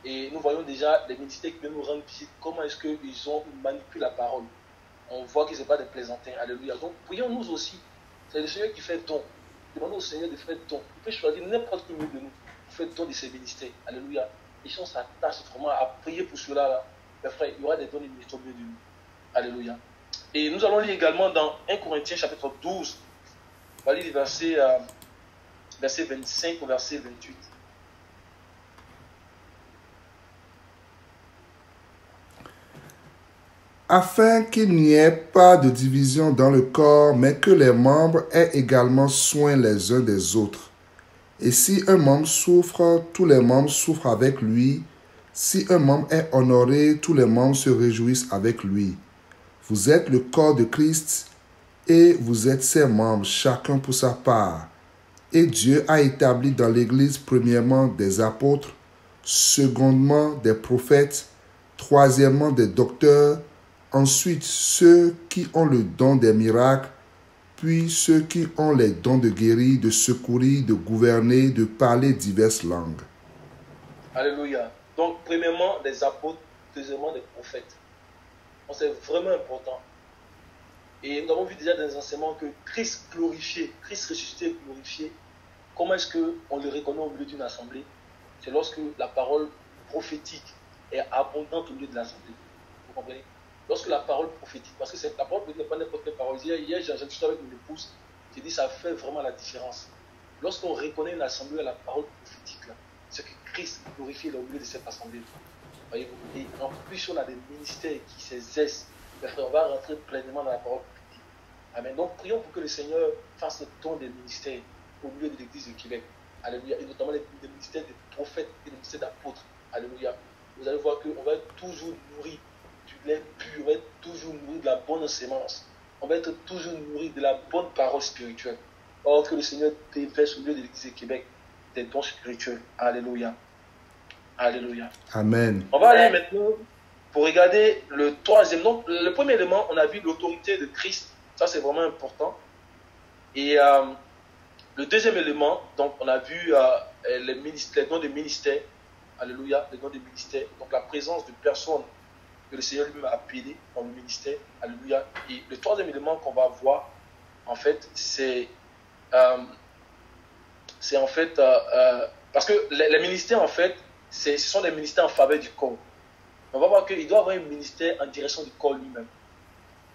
Et nous voyons déjà les ministères qui viennent nous rendre visite. Comment est-ce qu'ils manipulent la parole. On voit que ce n'est pas des plaisantins. Alléluia. Donc, prions-nous aussi. C'est le Seigneur qui fait don. Demandons au Seigneur de faire don. Il peut choisir n'importe qui de nous pour faire don de ses ministères. Alléluia. Et si on s'attache vraiment à prier pour cela, mes frères, il y aura des dons du ministère de nous. Alléluia. Et nous allons lire également dans 1 Corinthiens chapitre 12. On va lire les verset 25 au verset 28. Afin qu'il n'y ait pas de division dans le corps, mais que les membres aient également soin les uns des autres. Et si un membre souffre, tous les membres souffrent avec lui. Si un membre est honoré, tous les membres se réjouissent avec lui. Vous êtes le corps de Christ et vous êtes ses membres, chacun pour sa part. Et Dieu a établi dans l'Église premièrement des apôtres, secondement des prophètes, troisièmement des docteurs, ensuite ceux qui ont le don des miracles, puis ceux qui ont les dons de guérir, de secourir, de gouverner, de parler diverses langues. Alléluia. Donc, premièrement, des apôtres, deuxièmement, des prophètes. Donc, c'est vraiment important. Et nous avons vu déjà dans les enseignements que Christ glorifié, Christ ressuscité et glorifié, comment est-ce qu'on le reconnaît au milieu d'une assemblée? C'est lorsque la parole prophétique est abondante au milieu de l'assemblée. Vous comprenez? Lorsque la parole prophétique, parce que la parole prophétique n'est pas n'importe quelle parole. Hier j'ai discuté avec mon épouse, j'ai dit ça fait vraiment la différence. Lorsqu'on reconnaît une assemblée à la parole prophétique, c'est que Christ glorifie au milieu de cette assemblée. Voyez-vous? Et en plus, on a des ministères qui s'exercent. On va rentrer pleinement dans la parole prophétique. Amen. Donc, prions pour que le Seigneur fasse le don des ministères au milieu de l'Église de Québec. Alléluia. Et notamment les ministères des prophètes et les ministères d'apôtres. Alléluia. Vous allez voir qu'on va être toujours nourri du lait pur, on va être toujours nourri de la bonne sémence. On va être toujours nourri de la bonne parole spirituelle. Or que le Seigneur déverse au milieu de l'Église de Québec des dons spirituels. Alléluia. Alléluia. Amen. On va aller maintenant pour regarder le troisième. Donc, le premier élément, on a vu l'autorité de Christ. Ça, c'est vraiment important. Et le deuxième élément, donc, on a vu les dons de ministère. Alléluia, les dons de ministère. Donc, la présence de personnes que le Seigneur lui-même a appelées dans le ministère. Alléluia. Et le troisième élément qu'on va voir, en fait, c'est en fait, parce que les ministères, en fait, ce sont des ministères en faveur du corps. On va voir qu'il doit y avoir un ministère en direction du corps lui-même.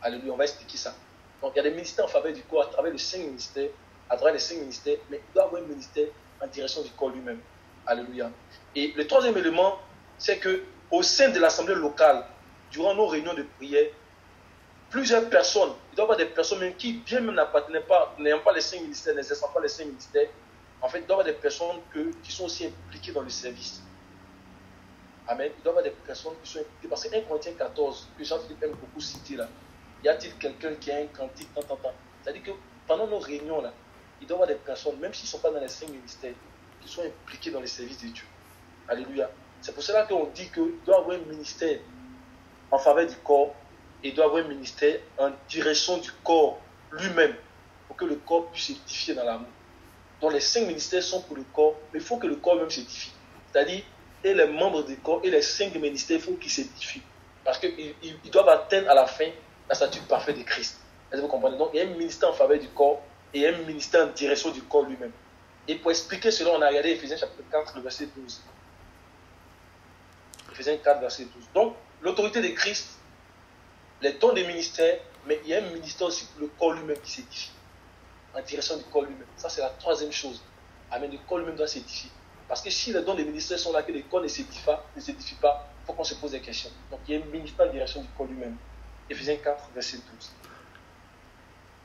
Alléluia, on va expliquer ça. Donc, il y a des ministères en faveur du corps à travers les 5 ministères, mais il doit y avoir un ministère en direction du corps lui-même. Alléluia. Et le troisième élément, c'est que au sein de l'assemblée locale, durant nos réunions de prière, plusieurs personnes, il doit y avoir des personnes même qui, bien même n'appartenaient pas, n'ayant pas les 5 ministères, n'exerçant pas les 5 ministères, en fait, il doit y avoir des personnes qui sont aussi impliquées dans le service. Amen. Il doit y avoir des personnes qui sont impliquées. Parce que 1 Corinthiens 14, que Jean-Philippe aime beaucoup citer là, y a-t-il quelqu'un qui a un cantique, C'est-à-dire que pendant nos réunions là, il doit y avoir des personnes, même s'ils ne sont pas dans les 5 ministères, qui sont impliqués dans les services de Dieu. Alléluia. C'est pour cela qu'on dit qu'il doit y avoir un ministère en faveur du corps et il doit y avoir un ministère en direction du corps lui-même pour que le corps puisse s'édifier dans l'amour. Donc les 5 ministères sont pour le corps, mais il faut que le corps même s'édifie. C'est-à-dire, et les membres du corps et les 5 ministères, il faut qu'ils s'édifient. Parce qu'ils doivent atteindre à la fin la stature parfaite de Christ. Est-ce que vous comprenez? Donc il y a un ministère en faveur du corps et un ministère en direction du corps lui-même. Et pour expliquer cela, on a regardé Éphésiens chapitre 4, le verset 12. Éphésiens 4, verset 12. Donc, l'autorité de Christ, les dons des ministères, mais il y a un ministère aussi pour le corps lui-même qui s'édifie. En direction du corps lui-même. Ça, c'est la troisième chose. Amen. Le corps lui-même doit s'édifier. Parce que si les dons des ministères sont là, que le corps ne s'édifie pas, il faut qu'on se pose des questions. Donc, il y a un ministère en direction du corps lui-même. Éphésiens 4, verset 12.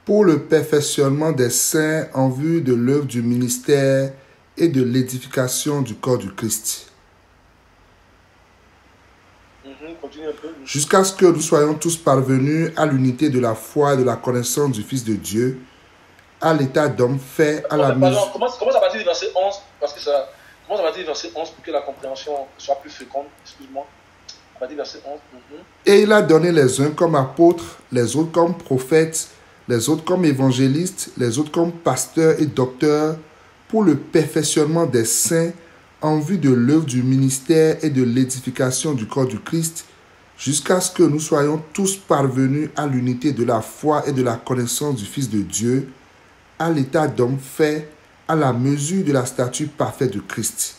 Pour le perfectionnement des saints en vue de l'œuvre du ministère et de l'édification du corps du Christ. continue un peu. Jusqu'à ce que nous soyons tous parvenus à l'unité de la foi et de la connaissance du Fils de Dieu, à l'état d'homme fait à la mesure. Commence à partir du verset 11, parce que ça commence à partir du verset 11 pour que la compréhension soit plus féconde. Excuse-moi. À partir du verset 11. Et il a donné les uns comme apôtres, les autres comme prophètes, les autres comme évangélistes, les autres comme pasteurs et docteurs, pour le perfectionnement des saints, en vue de l'œuvre du ministère et de l'édification du corps du Christ, jusqu'à ce que nous soyons tous parvenus à l'unité de la foi et de la connaissance du Fils de Dieu, à l'état d'homme fait à la mesure de la stature parfaite de Christ.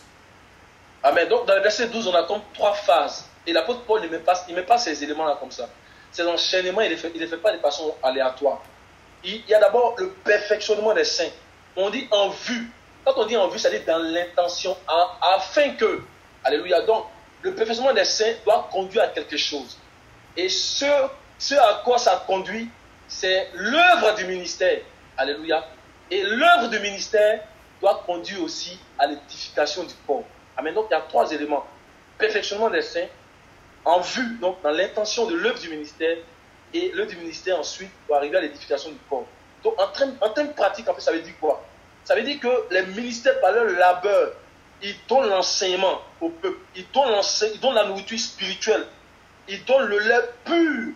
Amen. Donc dans le verset 12, on a comme 3 phases. Et l'apôtre Paul ne met pas ces éléments-là comme ça. Ces enchaînements, il ne les fait pas de façon aléatoire. Il y a d'abord le perfectionnement des saints. On dit en vue. Quand on dit en vue, ça dit dans l'intention, afin que, alléluia, donc le perfectionnement des saints doit conduire à quelque chose. Et ce à quoi ça conduit, c'est l'œuvre du ministère, alléluia. Et l'œuvre du ministère doit conduire aussi à l'édification du corps. Amen. Donc il y a 3 éléments. Perfectionnement des saints, en vue, donc dans l'intention de l'œuvre du ministère, et l'œuvre du ministère ensuite doit arriver à l'édification du corps. Donc en termes pratiques, en fait, ça veut dire quoi? Ça veut dire que les ministères par leur labeur, ils donnent l'enseignement au peuple, ils donnent la nourriture spirituelle, ils donnent le lait pur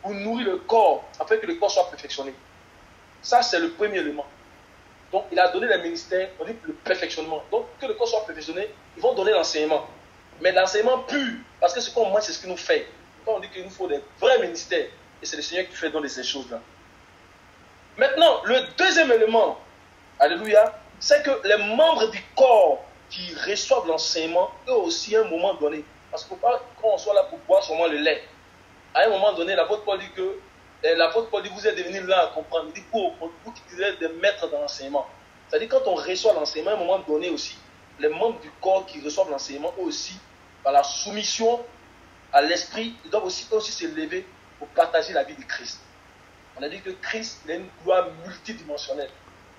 pour nourrir le corps, afin que le corps soit perfectionné. Ça, c'est le premier élément. Donc, il a donné les ministères, on dit le perfectionnement. Donc, que le corps soit perfectionné, ils vont donner l'enseignement. Mais l'enseignement pur, parce que ce qu'on mange, c'est ce qui nous fait. Quand on dit qu'il nous faut des vrais ministères, et c'est le Seigneur qui fait donner ces choses-là. Maintenant, le deuxième élément, alléluia, c'est que les membres du corps qui reçoivent l'enseignement, eux aussi, à un moment donné, parce qu'il ne faut pas qu'on soit là pour boire seulement le lait. À un moment donné, l'apôtre Paul dit que vous êtes devenus là à comprendre. Il dit pour vous qui êtes des maîtres dans l'enseignement. C'est-à-dire quand on reçoit l'enseignement, à un moment donné aussi, les membres du corps qui reçoivent l'enseignement, eux aussi, par la soumission à l'esprit, ils doivent aussi s'élever pour partager la vie de Christ. On a dit que Christ a une gloire multidimensionnelle.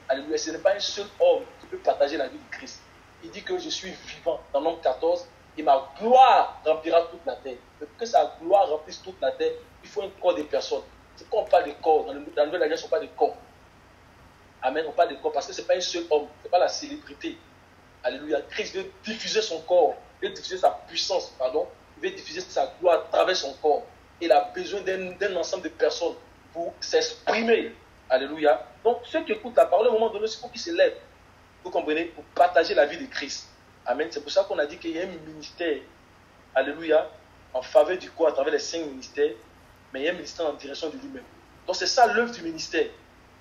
Alléluia. Ce n'est pas un seul homme qui peut partager la vie de Christ. Il dit que je suis vivant dans Nombre 14 et ma gloire remplira toute la terre. Mais pour que sa gloire remplisse toute la terre, il faut un corps de personnes. C'est quand on parle de corps, dans la Nouvelle Alliance, on parle de corps. Amen, on parle de corps parce que ce n'est pas un seul homme, ce n'est pas la célébrité. Alléluia. Christ veut diffuser son corps, il veut diffuser sa puissance, pardon. Il veut diffuser sa gloire à travers son corps. Il a besoin d'un ensemble de personnes pour s'exprimer. Alléluia. Donc, ceux qui écoutent la parole, à un moment donné, c'est pour qu'ils se lèvent. Vous comprenez? Pour partager la vie de Christ. Amen. C'est pour ça qu'on a dit qu'il y a un ministère, alléluia, en faveur du corps à travers les 5 ministères, mais il y a un ministère en direction de lui-même. Donc, c'est ça l'œuvre du ministère.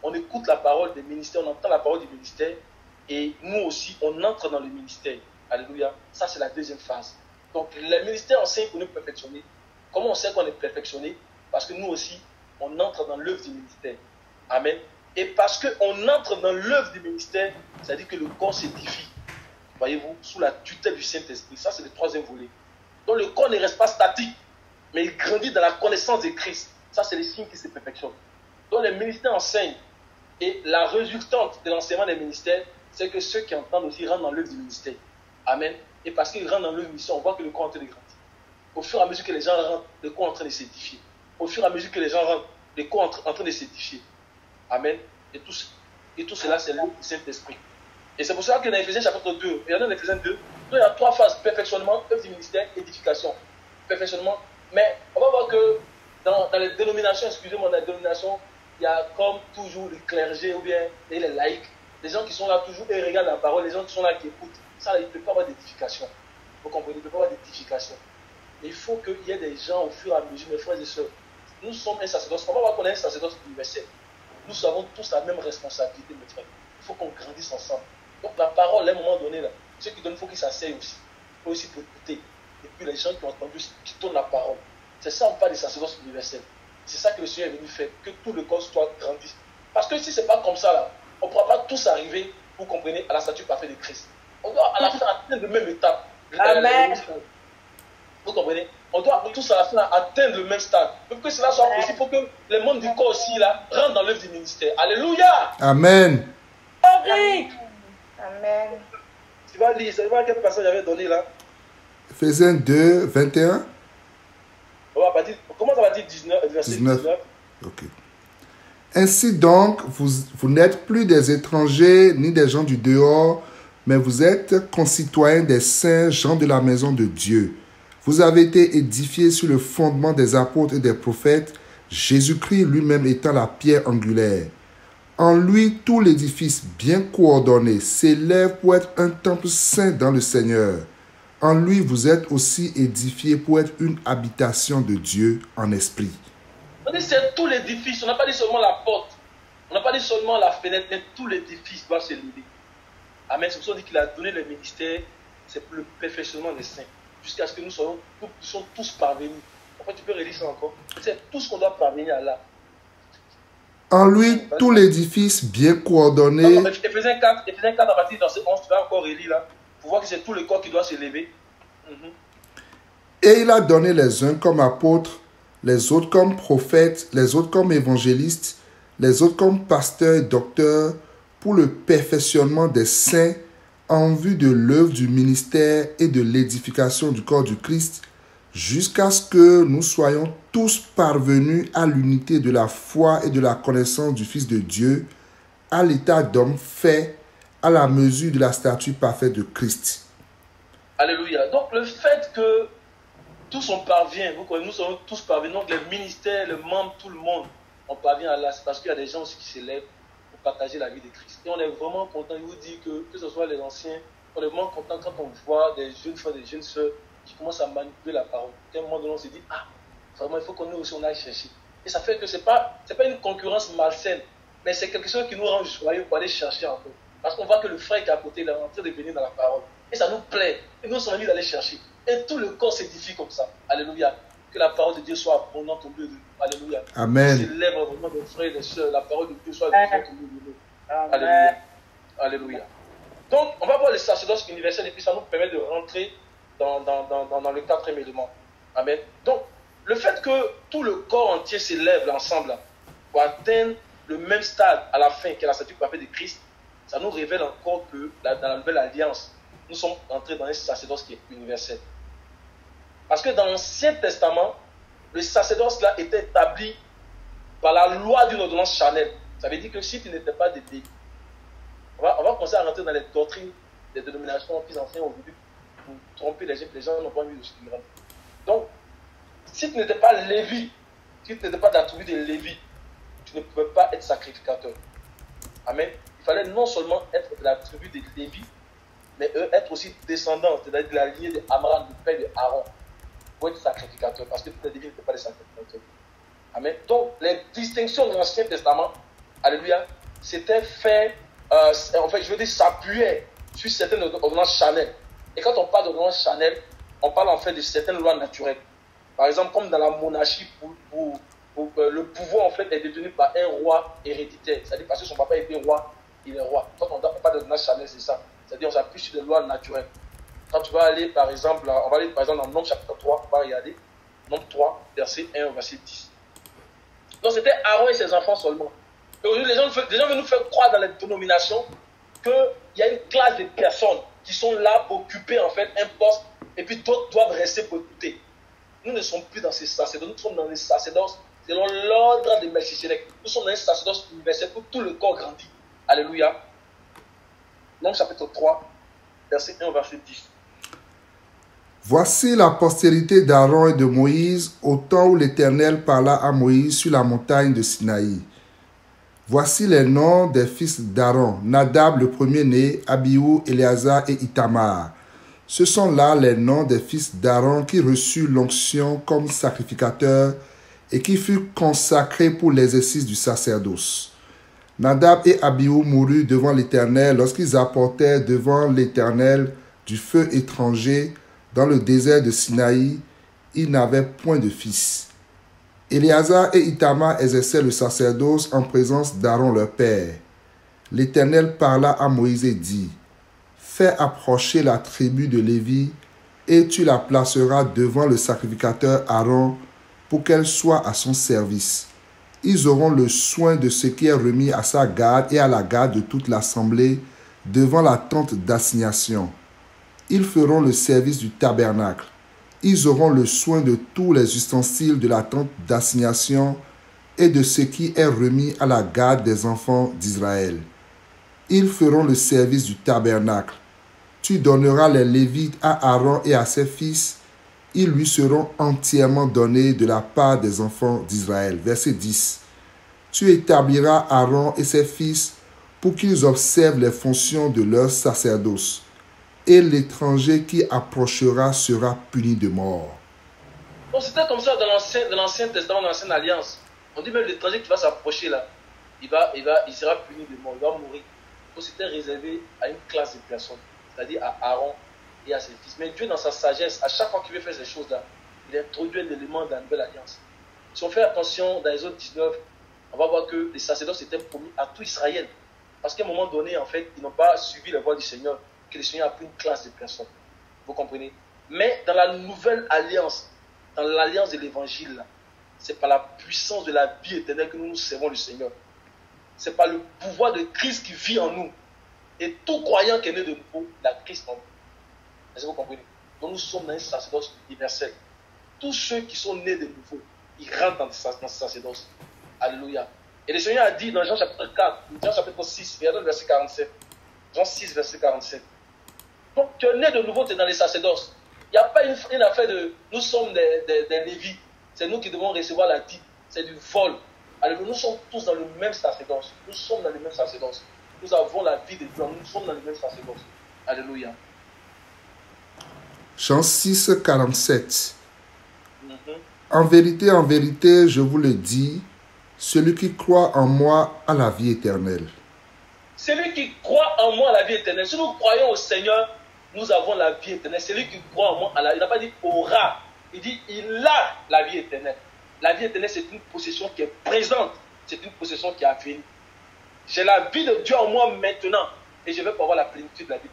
On écoute la parole des ministères, on entend la parole du ministère, et nous aussi, on entre dans le ministère. Alléluia. Ça, c'est la deuxième phase. Donc, le ministère enseigne pour nous perfectionner. Comment on sait qu'on est perfectionné? Parce que nous aussi, on entre dans l'œuvre du ministère. Amen. Et parce qu'on entre dans l'œuvre du ministère, ça dit que le corps s'édifie. Voyez-vous, sous la tutelle du Saint-Esprit. Ça, c'est le troisième volet. Donc, le corps ne reste pas statique, mais il grandit dans la connaissance de Christ. Ça, c'est le signe qui se perfectionne. Donc, les ministères enseignent. Et la résultante de l'enseignement des ministères, c'est que ceux qui entendent aussi rentrent dans l'œuvre du ministère. Amen. Et parce qu'ils rentrent dans l'œuvre du ministère, on voit que le corps est en train de grandir. Au fur et à mesure que les gens rentrent, le corps est en train de s'édifier. Au fur et à mesure que les gens rentrent, le corps est en train de s'édifier. Amen. Et tout cela, c'est l'œuvre du Saint-Esprit. Et c'est pour ça que dans Éphésiens chapitre 2, regardez dans Éphésiens 2, il y a 3 phases: perfectionnement, œuvre du ministère, édification. Perfectionnement. Mais on va voir que dans les dénominations, excusez-moi, dans les dénominations, il y a comme toujours le clergé ou bien les laïcs, les gens qui sont là toujours et regardent la parole, les gens qui sont là qui écoutent. Ça, il ne peut pas avoir d'édification. Vous comprenez? Il ne peut pas avoir d'édification. Il faut qu'il y ait des gens au fur et à mesure, mes frères et sœurs. Nous sommes un sacerdoce. On va voir qu'on est un sacerdoce universel. Nous avons tous la même responsabilité, mes frères. Il faut qu'on grandisse ensemble. Donc la parole, à un moment donné, là, ceux qui donnent, il faut qu'ils s'asseyent aussi. Il faut aussi écouter. Et puis les gens qui ont entendu, qui donnent la parole. C'est ça, on parle des sacerdoces universels. C'est ça que le Seigneur est venu faire, que tout le corps soit grandi. Parce que si ce n'est pas comme ça, là, on ne pourra pas tous arriver, vous comprenez, à la statue parfaite de Christ. On doit à la fin atteindre la même étape. Amen. Vous comprenez? On doit tous à la fin atteindre le même stade. Pour que cela soit possible, pour que les membres du corps aussi là, rentrent dans l'œuvre du ministère. Alléluia! Amen. Amen. Tu vas lire, ça va quel passage j'avais donné là? Éphésiens 2, 21. va dire 19, verset 19. Ok. Ainsi donc, vous n'êtes plus des étrangers ni des gens du dehors, mais vous êtes concitoyens des saints, gens de la maison de Dieu. Vous avez été édifiés sur le fondement des apôtres et des prophètes, Jésus-Christ lui-même étant la pierre angulaire. En lui, tout l'édifice bien coordonné s'élève pour être un temple saint dans le Seigneur. En lui, vous êtes aussi édifiés pour être une habitation de Dieu en esprit. On dit c'est tout l'édifice, on n'a pas dit seulement la porte, on n'a pas dit seulement la fenêtre, mais tout l'édifice doit s'élever. Amen. C'est pour ça qu'on dit qu'il a donné le ministère, c'est pour le perfectionnement des saints, jusqu'à ce que nous soyons tous parvenus. En fait, tu peux relire ça encore. C'est tout ce qu'on doit parvenir à là. En lui, tout l'édifice bien coordonné. Éphésiens 4, à partir de verset 11, tu vas encore relire là, pour voir que c'est tout le corps qui doit s'élever. Et il a donné les uns comme apôtres, les autres comme prophètes, les autres comme évangélistes, les autres comme pasteurs et docteurs, pour le perfectionnement des saints, en vue de l'œuvre du ministère et de l'édification du corps du Christ, jusqu'à ce que nous soyons tous parvenus à l'unité de la foi et de la connaissance du Fils de Dieu, à l'état d'homme fait, à la mesure de la stature parfaite de Christ. Alléluia. Donc le fait que tous on parvient, nous sommes tous parvenus, donc les ministères, les membres, tout le monde, on parvient à là, c'est parce qu'il y a des gens aussi qui s'élèvent pour partager la vie de Christ. Et on est vraiment content, je vous dis que ce soit les anciens, on est vraiment content quand on voit des jeunes frères, des jeunes sœurs qui commencent à manipuler la parole. À un moment donné, on se dit, ah, vraiment, il faut qu'on ait aussi, on aille chercher. Et ça fait que c'est pas une concurrence malsaine, mais c'est quelque chose qui nous rend joyeux pour aller chercher encore. Parce qu'on voit que le frère qui est à côté, il est en train de venir dans la parole. Et ça nous plaît. Et nous sommes envie d'aller chercher. Et tout le corps s'édifie comme ça. Alléluia. Que la parole de Dieu soit abondante au milieu de nous. Alléluia. Amen. S'élève vraiment des frères et des sœurs. La parole de Dieu soit abondante au milieu de nous. Alléluia. Alléluia. Donc, on va voir le sacerdoce universel et puis ça nous permet de rentrer dans le quatrième élément. Amen. Donc, le fait que tout le corps entier s'élève ensemble pour atteindre le même stade à la fin, qui est la stature parfaite de Christ, ça nous révèle encore que dans la nouvelle alliance, nous sommes entrés dans un sacerdoce qui est universel. Parce que dans l'Ancien Testament, le sacerdoce là était établi par la loi d'une ordonnance charnelle. Ça veut dire que si tu n'étais pas dédié, on va commencer à rentrer dans les doctrines des dénominations qui enseignent aujourd'hui pour tromper les gens n'ont pas envie de suivre. Donc, si tu n'étais pas Lévi, si tu n'étais pas de la tribu de Lévi, tu ne pouvais pas être sacrificateur. Amen. Il fallait non seulement être de la tribu de Lévi, mais être aussi descendant, c'est-à-dire de la lignée de Amram, du père de Aaron, pour être sacrificateur, parce que tous les Lévites n'étaient pas des sacrificateurs. Amen. Donc, les distinctions de l'Ancien Testament, alléluia, c'était fait, en fait, je veux dire, s'appuyer sur certaines ordonnances charnelles. Et quand on parle d'ordonnances charnelles, on parle en fait de certaines lois naturelles. Par exemple, comme dans la monarchie, le pouvoir en fait est détenu par un roi héréditaire. C'est-à-dire parce que son papa était roi, il est roi. Quand on parle d'ordonnance charnelle, c'est ça. C'est-à-dire on s'appuie sur des lois naturelles. Quand tu vas aller par exemple, on va aller par exemple dans Nombre chapitre 3, on va regarder. Nombre 3, verset 1 au verset 10. Donc c'était Aaron et ses enfants seulement. Et aujourd'hui, les gens veulent nous faire croire dans les dénominations qu'il y a une classe de personnes qui sont là pour occuper en fait un poste et puis d'autres doivent rester pour écouter. Nous ne sommes plus dans ces sacerdoces, nous sommes dans les sacerdoces selon l'ordre de Melchisédek. Nous sommes dans un sacerdoce universel où tout le corps grandit. Alléluia. Nombre chapitre 3, verset 1 au verset 10. Voici la postérité d'Aaron et de Moïse au temps où l'Éternel parla à Moïse sur la montagne de Sinaï. Voici les noms des fils d'Aaron, Nadab le premier-né, Abihu, Éléazar et Itamar. Ce sont là les noms des fils d'Aaron qui reçurent l'onction comme sacrificateurs et qui furent consacrés pour l'exercice du sacerdoce. Nadab et Abihu moururent devant l'Éternel lorsqu'ils apportèrent devant l'Éternel du feu étranger dans le désert de Sinaï. Ils n'avaient point de fils. Éléazar et Itamar exerçaient le sacerdoce en présence d'Aaron leur père. L'Éternel parla à Moïse et dit, « Fais approcher la tribu de Lévi, et tu la placeras devant le sacrificateur Aaron pour qu'elle soit à son service. Ils auront le soin de ce qui est remis à sa garde et à la garde de toute l'assemblée devant la tente d'assignation. Ils feront le service du tabernacle. Ils auront le soin de tous les ustensiles de la tente d'assignation et de ce qui est remis à la garde des enfants d'Israël. Ils feront le service du tabernacle. Tu donneras les Lévites à Aaron et à ses fils. Ils lui seront entièrement donnés de la part des enfants d'Israël. Verset 10. Tu établiras Aaron et ses fils pour qu'ils observent les fonctions de leur sacerdoce. Et l'étranger qui approchera sera puni de mort. Donc c'était comme ça dans l'Ancien Testament, dans l'Ancienne Alliance. On dit même l'étranger qui va s'approcher là, il sera puni de mort, il va mourir. Donc c'était réservé à une classe de personnes, c'est-à-dire à Aaron et à ses fils. Mais Dieu, dans sa sagesse, à chaque fois qu'il veut faire ces choses-là, il introduit un élément de la Nouvelle Alliance. Si on fait attention, dans Exode 19, on va voir que les sacerdoces étaient promis à tout Israël. Parce qu'à un moment donné, en fait, ils n'ont pas suivi la voie du Seigneur, que le Seigneur a pris une classe de personnes. Vous comprenez? Mais dans la Nouvelle Alliance, dans l'alliance de l'Évangile, c'est par la puissance de la vie éternelle que nous servons le Seigneur. C'est par le pouvoir de Christ qui vit en nous. Et tout croyant qui est né de nouveau, il a Christ en nous. Est-ce que vous comprenez? Donc nous sommes dans un sacerdoce universel. Tous ceux qui sont nés de nouveau, ils rentrent dans ce sacerdoce. Alléluia. Et le Seigneur a dit dans Jean chapitre 4, Jean chapitre 6, verset 47. Jean 6, verset 47. Donc tu es né de nouveau, tu es dans les sacerdoces. Il n'y a pas une affaire de nous sommes des Lévites. C'est nous qui devons recevoir la dîme. C'est du vol. Alléluia. Nous sommes tous dans le même sacerdoce. Nous sommes dans le même sacerdoce. Nous avons la vie de Dieu. Nous sommes dans le même sacerdoce. Alléluia. Jean 6, 47. En vérité, je vous le dis, celui qui croit en moi a la vie éternelle. Celui qui croit en moi a la vie éternelle. Si nous croyons au Seigneur, nous avons la vie éternelle. Celui qui croit en moi, il n'a pas dit aura. Il dit il a la vie éternelle. La vie éternelle, c'est une possession qui est présente. C'est une possession qui est à venir. J'ai la vie de Dieu en moi maintenant. Et je vais pouvoir la plénitude de la vie.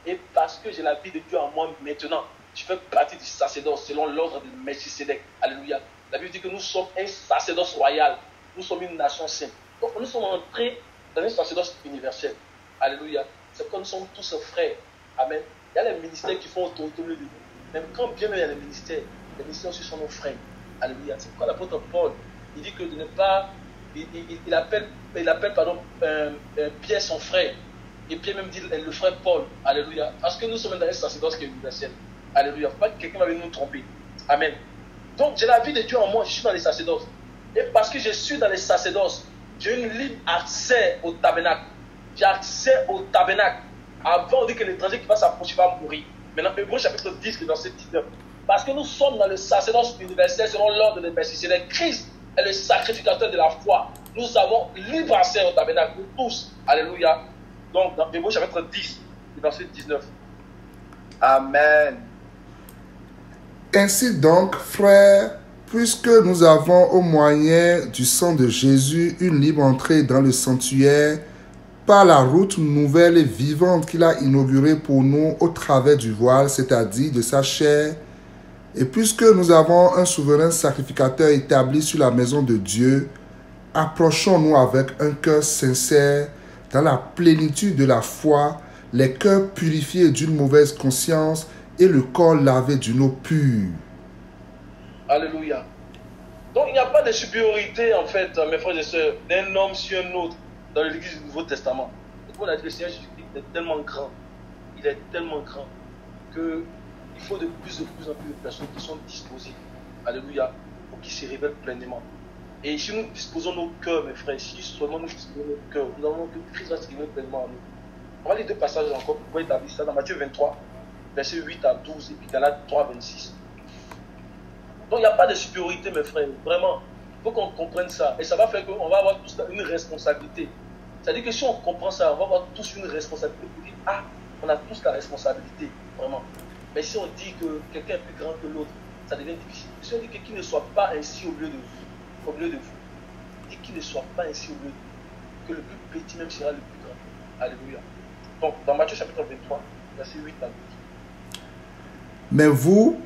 Et parce que j'ai la vie de Dieu en moi maintenant, je fais partie du sacerdoce selon l'ordre de Melchisédek. Alléluia. La Bible dit que nous sommes un sacerdoce royal. Nous sommes une nation sainte. Donc nous sommes entrés dans un sacerdoce universel. Alléluia. C'est comme nous sommes tous frères. Amen. Il y a les ministères qui font autorité de nous. Même quand bien même il y a les ministères aussi sont nos frères. Alléluia. C'est pourquoi l'apôtre Paul, il dit que de ne pas... Il appelle Pierre son frère. Et Pierre même dit le frère Paul. Alléluia. Parce que nous sommes dans un sacerdoce qui est universel. Alléluia. Il ne faut pas que quelqu'un va venir nous tromper. Amen. Donc j'ai la vie de Dieu en moi. Je suis dans les sacerdoces. Et parce que je suis dans les sacerdoces, j'ai une libre accès au tabernacle. J'ai accès au tabernacle. Avant, on dit que l'étranger qui va s'approcher va mourir. Maintenant, Hébreux chapitre 10, verset 19. Parce que nous sommes dans le sacerdoce universel selon l'ordre de Melchisédek. Christ est le sacrificateur de la foi. Nous avons libre accès au tabernacle, nous tous. Alléluia. Donc, dans Hébreux chapitre 10, verset 19. Amen. Ainsi donc, frères, puisque nous avons au moyen du sang de Jésus une libre entrée dans le sanctuaire, par la route nouvelle et vivante qu'il a inaugurée pour nous au travers du voile, c'est-à-dire de sa chair. Et puisque nous avons un souverain sacrificateur établi sur la maison de Dieu, approchons-nous avec un cœur sincère, dans la plénitude de la foi, les cœurs purifiés d'une mauvaise conscience et le corps lavé d'une eau pure. Alléluia. Donc il n'y a pas de supériorité en fait, mes frères et sœurs, d'un homme sur un autre dans l'église du Nouveau Testament. Et comme on a dit, le Seigneur Jésus-Christ est tellement grand, il est tellement grand, qu'il faut de plus en plus de personnes qui sont disposées, alléluia, pour qu'ils se révèlent pleinement. Et si nous disposons nos cœurs, mes frères, si seulement nous disposons nos cœurs, nous allons que Christ va se révéler pleinement à nous. On va lire deux passages encore pour établir ça dans Matthieu 23, versets 8 à 12 et puis Galates 3, 26. Donc il n'y a pas de supériorité, mes frères, vraiment. Il faut qu'on comprenne ça. Et ça va faire qu'on va avoir tous une responsabilité. C'est-à-dire que si on comprend ça, on va avoir tous une responsabilité pour dire, ah, on a tous la responsabilité, vraiment. Mais si on dit que quelqu'un est plus grand que l'autre, ça devient difficile. Si on dit que qu'il ne soit pas ainsi au milieu de vous, dit qu'il ne soit pas ainsi au milieu de vous, que le plus petit même sera le plus grand. Alléluia. Donc, dans Matthieu chapitre 23, verset 8 à 12. Mais vous,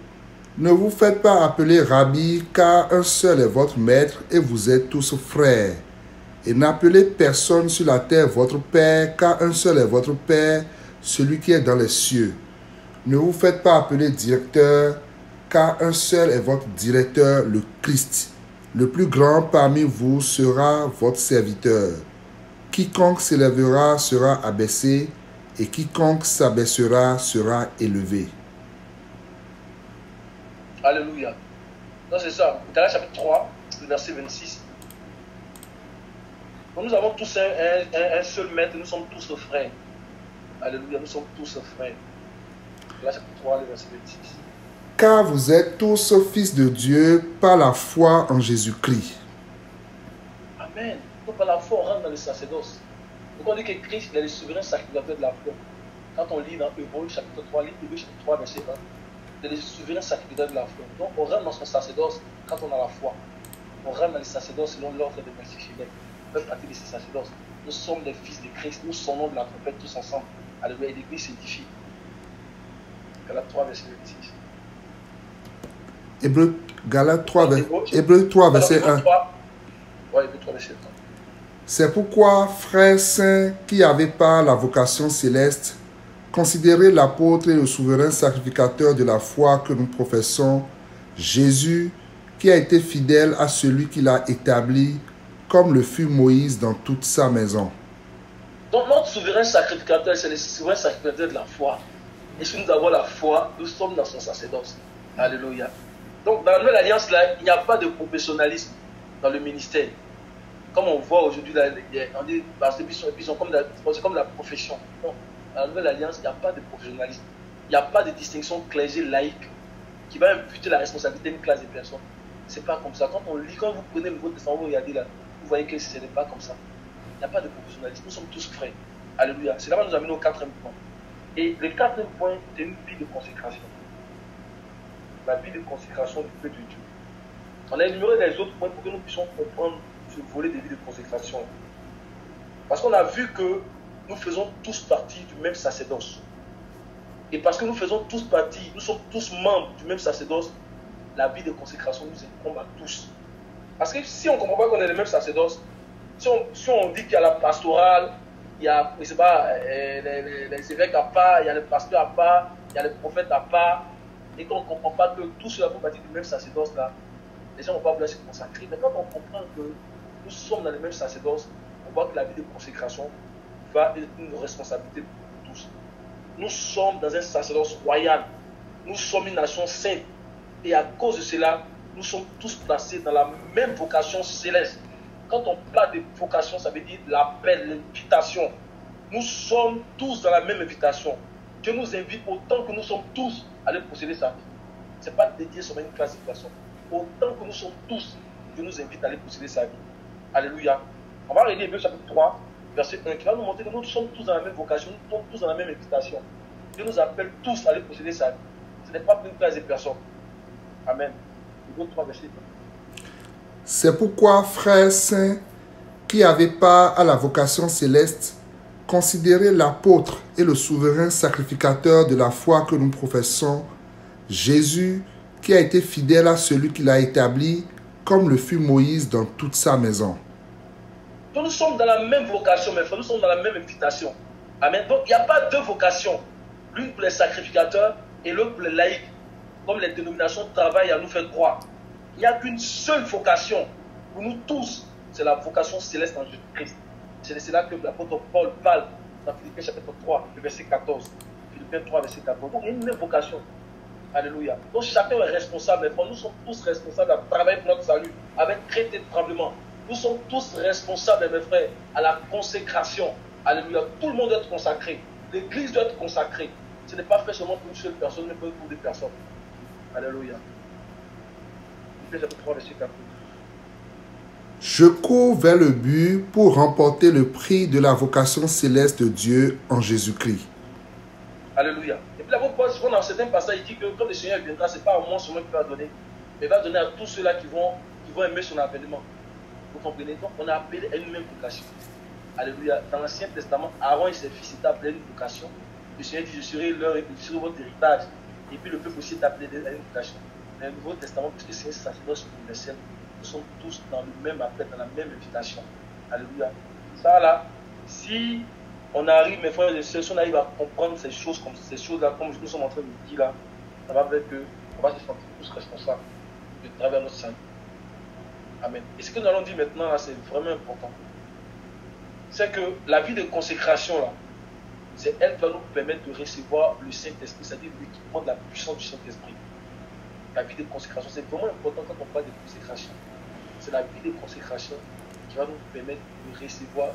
ne vous faites pas appeler Rabbi, car un seul est votre maître et vous êtes tous frères. Et n'appelez personne sur la terre votre Père, car un seul est votre Père, celui qui est dans les cieux. Ne vous faites pas appeler directeur, car un seul est votre directeur, le Christ. Le plus grand parmi vous sera votre serviteur. Quiconque s'élèvera sera abaissé, et quiconque s'abaissera sera élevé. Alléluia. Donc c'est ça. Galates chapitre 3, le verset 26. Donc nous avons tous un seul maître, nous sommes tous frères. Alléluia, nous sommes tous frères. Galates chapitre 3, le verset 26. Car vous êtes tous fils de Dieu par la foi en Jésus-Christ. Amen. Donc par la foi, on rentre dans le sacerdoce. Donc on dit que Christ est le souverain sacrificateur de la foi. Quand on lit dans Hébreux chapitre 3, Hébreux chapitre 3, verset 1, il est le souverain sacrificateur de la foi. Donc on rentre dans son sacerdoce quand on a la foi. On rentre dans le sacerdoce selon l'ordre de Melchisedec. On fait partie de ce sacerdoce. Nous sommes les fils de Christ. Nous sonnons de la trompette tous ensemble. Alléluia. Et l'Église s'édifie. Galates 3, verset 26. Galates 3, Hébreux 3, verset 1. Ouais, Hébreux 3, verset 1. C'est pourquoi, frères saints qui avaient pas la vocation céleste, considérez l'apôtre et le souverain sacrificateur de la foi que nous professons, Jésus, qui a été fidèle à celui qui l'a établi, comme le fut Moïse dans toute sa maison. Donc notre souverain sacrificateur, c'est le souverain sacrificateur de la foi. Et si nous avons la foi, nous sommes dans son sacerdoce. Alléluia. Donc dans la nouvelle alliance, là, il n'y a pas de professionnalisme dans le ministère. Comme on voit aujourd'hui, on dit, ils sont comme la profession. Non, dans la nouvelle alliance, il n'y a pas de professionnalisme. Il n'y a pas de distinction clergé-laïque qui va imputer la responsabilité à une classe de personnes. Ce n'est pas comme ça. Quand on lit, quand vous prenez le Nouveau Testament, vous regardez là, vous voyez que ce n'est pas comme ça. Il n'y a pas de professionnalisme. Nous sommes tous frères. Alléluia. C'est là que nous amenons au quatrième point. Et le quatrième point, c'est une vie de consécration. La vie de consécration du peuple de Dieu. On a énuméré les autres points pour que nous puissions comprendre ce volet de vie de consécration. Parce qu'on a vu que nous faisons tous partie du même sacerdoce. Et parce que nous faisons tous partie, nous sommes tous membres du même sacerdoce, la vie de consécration nous incombe à tous. Parce que si on ne comprend pas qu'on est le même sacerdoce, si on dit qu'il y a la pastorale, il y a, je sais pas, les évêques à part, il y a le pasteur à part, il y a le prophète à part, et qu'on ne comprend pas que tous ceux-là font partie du même sacerdoce là, les gens ne vont pas vouloir se consacrer. Mais quand on comprend que nous sommes dans le même sacerdoce, on voit que la vie de consécration va être une responsabilité pour tous. Nous sommes dans un sacerdoce royal. Nous sommes une nation sainte. Et à cause de cela, nous sommes tous placés dans la même vocation céleste. Quand on parle de vocation, ça veut dire l'appel, l'invitation. Nous sommes tous dans la même invitation. Dieu nous invite autant que nous sommes tous à aller posséder sa vie. Ce n'est pas dédié sur une classe de personnes. Autant que nous sommes tous, Dieu nous invite à aller posséder sa vie. Alléluia. On va regarder Hébreux chapitre 3, verset 1, qui va nous montrer que nous sommes tous dans la même vocation, nous sommes tous dans la même invitation. Dieu nous appelle tous à aller posséder sa vie. Ce n'est pas pour une classe de personnes. Amen. Hébreux 3, verset 1. C'est pourquoi, frères saints, qui avaient part à la vocation céleste, considérez l'apôtre et le souverain sacrificateur de la foi que nous professons, Jésus, qui a été fidèle à celui qui l'a établi, comme le fut Moïse dans toute sa maison. Donc nous sommes dans la même vocation, mes frères, nous sommes dans la même invitation. Amen. Donc il n'y a pas deux vocations, l'une pour les sacrificateurs et l'autre pour les laïcs, comme les dénominations travaillent à nous faire croire. Il n'y a qu'une seule vocation pour nous tous, c'est la vocation céleste en Jésus-Christ. C'est de cela que l'apôtre Paul parle dans Philippiens chapitre 3, le verset 14. Philippiens 3, verset 14. Donc il y a une même vocation. Alléluia. Donc chacun est responsable, mes frères. Nous sommes tous responsables à travailler pour notre salut avec crainte et tremblement. Nous sommes tous responsables, mes frères, à la consécration. Alléluia. Tout le monde doit être consacré. L'église doit être consacrée. Ce n'est pas fait seulement pour une seule personne, mais pour des personnes. Alléluia. Philippiens chapitre 3, verset 14. Je cours vers le but pour remporter le prix de la vocation céleste de Dieu en Jésus-Christ. Alléluia. Et puis l'apôtre Paul, dans certains passages, il dit que quand le Seigneur viendra, ce n'est pas au moins seulement qu'il va donner, mais il va donner à tous ceux-là qui vont aimer son avènement. Vous comprenez? Donc on a appelé à une même vocation. Alléluia. Dans l'Ancien Testament, Aaron et ses fils étaient appelés à une vocation. Le Seigneur dit, je serai votre héritage. Et puis le peuple aussi est appelé à une vocation. Dans le Nouveau Testament, puisque c'est un sacerdoce universel, nous sommes tous dans le même appel, dans la même invitation. Alléluia. Ça là, si on arrive, mes frères et sœurs, si on arrive à comprendre ces choses-là, comme nous sommes en train de dire là, ça va faire que on va se sentir tous responsables de travers notre salut. Amen. Et ce que nous allons dire maintenant, là, c'est vraiment important. C'est que la vie de consécration, là, c'est elle qui va nous permettre de recevoir le Saint-Esprit, c'est-à-dire l'équipement de la puissance du Saint-Esprit. La vie de consécration, c'est vraiment important quand on parle de consécration. C'est la vie de consécration qui va nous permettre de recevoir.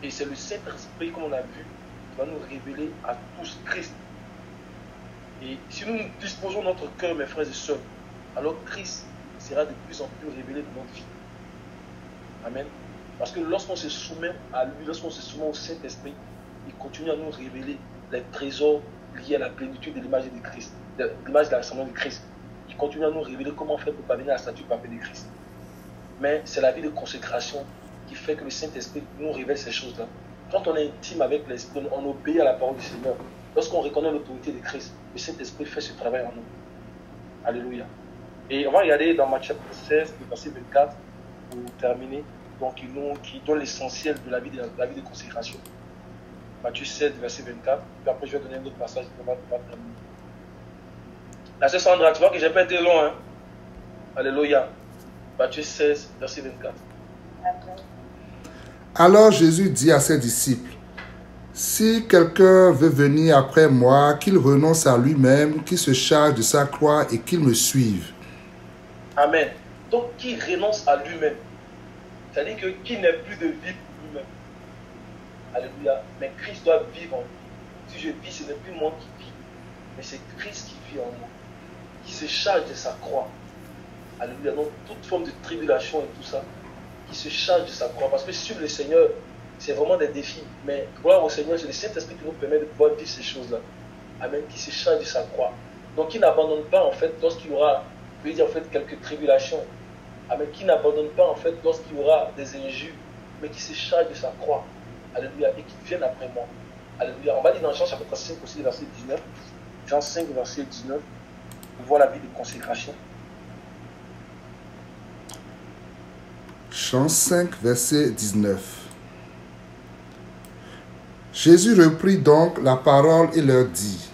Et c'est le Saint-Esprit, comme on a vu, qui va nous révéler à tous Christ. Et si nous disposons notre cœur, mes frères et sœurs, alors Christ sera de plus en plus révélé dans notre vie. Amen. Parce que lorsqu'on se soumet à lui, lorsqu'on se soumet au Saint-Esprit, il continue à nous révéler les trésors liés à la plénitude de l'image de Christ, de l'image de la ressemblance de Christ. Il continue à nous révéler comment faire pour parvenir à la statue parfaite de Christ. Mais c'est la vie de consécration qui fait que le Saint-Esprit nous révèle ces choses-là. Quand on est intime avec l'Esprit, on obéit à la parole du Seigneur. Lorsqu'on reconnaît l'autorité de Christ, le Saint-Esprit fait ce travail en nous. Alléluia. Et on va regarder dans Matthieu 16, le verset 24, pour terminer. Donc, qui donne l'essentiel de la vie de consécration. Matthieu 16, verset 24. Puis après, je vais donner un autre passage pour terminer. La sœur Sandra, tu vois que je n'ai pas été long. Hein? Alléluia. Matthieu 16, verset 24. Alors Jésus dit à ses disciples, si quelqu'un veut venir après moi, qu'il renonce à lui-même, qu'il se charge de sa croix et qu'il me suive. Amen. Donc, qui renonce à lui-même. C'est-à-dire que qui n'est plus de vie pour lui-même. Alléluia. Mais Christ doit vivre en nous. Si je vis, ce n'est plus moi qui vis, mais c'est Christ qui vit en moi, qui se charge de sa croix. Alléluia. Donc, toute forme de tribulation et tout ça, qui se charge de sa croix. Parce que suivre le Seigneur, c'est vraiment des défis. Mais gloire au Seigneur, c'est le Saint-Esprit qui nous permet de pouvoir vivre ces choses-là. Amen. Qui se charge de sa croix. Donc, qui n'abandonne pas, en fait, lorsqu'il y aura, je veux dire, en fait, quelques tribulations. Amen. Qui n'abandonne pas, en fait, lorsqu'il y aura des injures, mais qui se charge de sa croix. Alléluia. Et qui vienne après moi. Alléluia. On va lire dans Jean chapitre 5 aussi, verset 19. Jean 5, verset 19. On voit la vie de consécration. Jean 5, verset 19. Jésus reprit donc la parole et leur dit,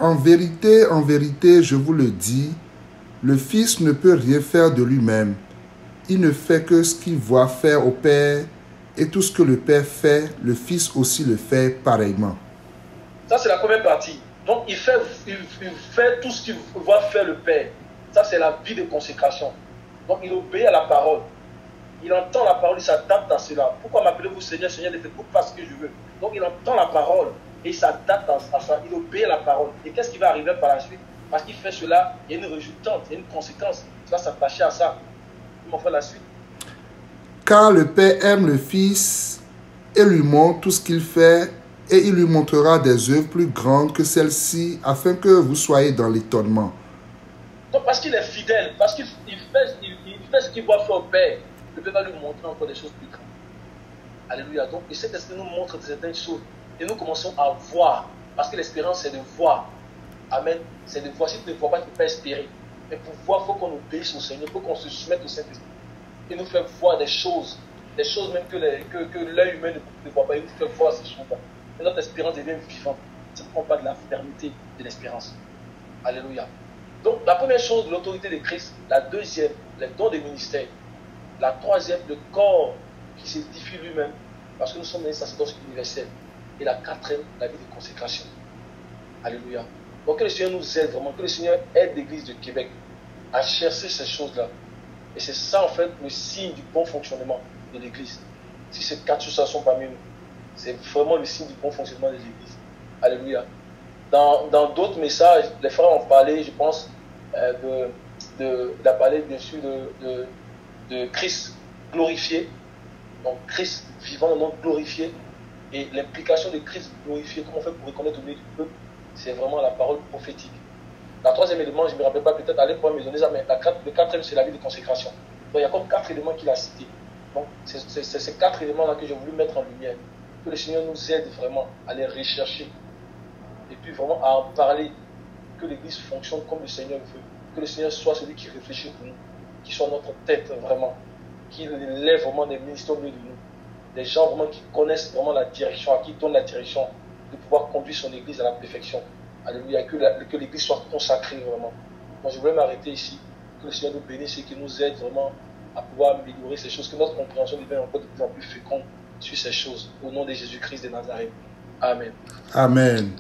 en vérité, je vous le dis, le Fils ne peut rien faire de lui-même. Il ne fait que ce qu'il voit faire au Père, et tout ce que le Père fait, le Fils aussi le fait pareillement. Ça, c'est la première partie. Donc, il fait tout ce qu'il voit faire le Père. Ça, c'est la vie de consécration. Donc, il obéit à la parole. Il entend la parole, il s'adapte à cela. Pourquoi m'appelez-vous Seigneur, Seigneur, ne faites pas ce que je veux. Donc, il entend la parole et il s'adapte à ça. Il obéit à la parole. Et qu'est-ce qui va arriver par la suite? Parce qu'il fait cela, il y a une résultante, il y a une conséquence. Tu vas s'attacher à ça. Comment faire la suite? Car le Père aime le Fils et lui montre tout ce qu'il fait, et il lui montrera des œuvres plus grandes que celles-ci, afin que vous soyez dans l'étonnement. Donc, parce qu'il est fidèle, parce qu'il fait ce qu'il voit faire au Père, le Père va lui montrer encore des choses plus grandes. Alléluia. Donc, et cet esprit nous montre certaines choses. Et nous commençons à voir. Parce que l'espérance, c'est de voir. Amen. C'est de voir. Si tu ne vois pas, tu ne peux pas espérer. Mais pour voir, il faut qu'on obéisse au Seigneur. Il faut qu'on se soumette au Saint-Esprit. Il nous fait voir des choses même que l'œil humain ne voit pas. Il nous fait voir ces choses-là. Et notre espérance devient vivante. Ça ne prend pas de la fermeté de l'espérance. Alléluia. Donc, la première chose, l'autorité de Christ. La deuxième, les dons des ministères. La troisième, le corps qui s'édifie lui-même. Parce que nous sommes des sacerdoces universels. Et la quatrième, la vie de consécration. Alléluia. Donc, que le Seigneur nous aide vraiment. Que le Seigneur aide l'Église de Québec à chercher ces choses-là. Et c'est ça, en fait, le signe du bon fonctionnement de l'Église. Si ces quatre choses sont parmi nous, c'est vraiment le signe du bon fonctionnement de l'Église. Alléluia. Dans d'autres messages, les frères ont parlé, je pense, parlé bien sûr de Christ glorifié. Donc, Christ vivant, non glorifié. Et l'implication de Christ glorifié, comment on fait pour reconnaître au milieu du peuple, c'est vraiment la parole prophétique. La troisième élément, je ne me rappelle pas, peut-être aller pour me donner ça, mais le quatrième, c'est la vie de consécration. Donc il y a comme 4 éléments qu'il a cités. Donc c'est ces 4 éléments-là que j'ai voulu mettre en lumière. Que le Seigneur nous aide vraiment à les rechercher. Et puis vraiment à en parler. Que l'Église fonctionne comme le Seigneur veut. Que le Seigneur soit celui qui réfléchit pour nous. Qui soit notre tête vraiment. Qu'il lève vraiment des ministres au milieu de nous. Des gens vraiment qui connaissent vraiment la direction, à qui donnent la direction de pouvoir conduire son Église à la perfection. Alléluia, que l'église soit consacrée vraiment. Moi, je voulais m'arrêter ici. Que le Seigneur nous bénisse et qu'il nous aide vraiment à pouvoir améliorer ces choses, que notre compréhension devienne encore de plus en plus féconde sur ces choses. Au nom de Jésus-Christ de Nazareth. Amen. Amen.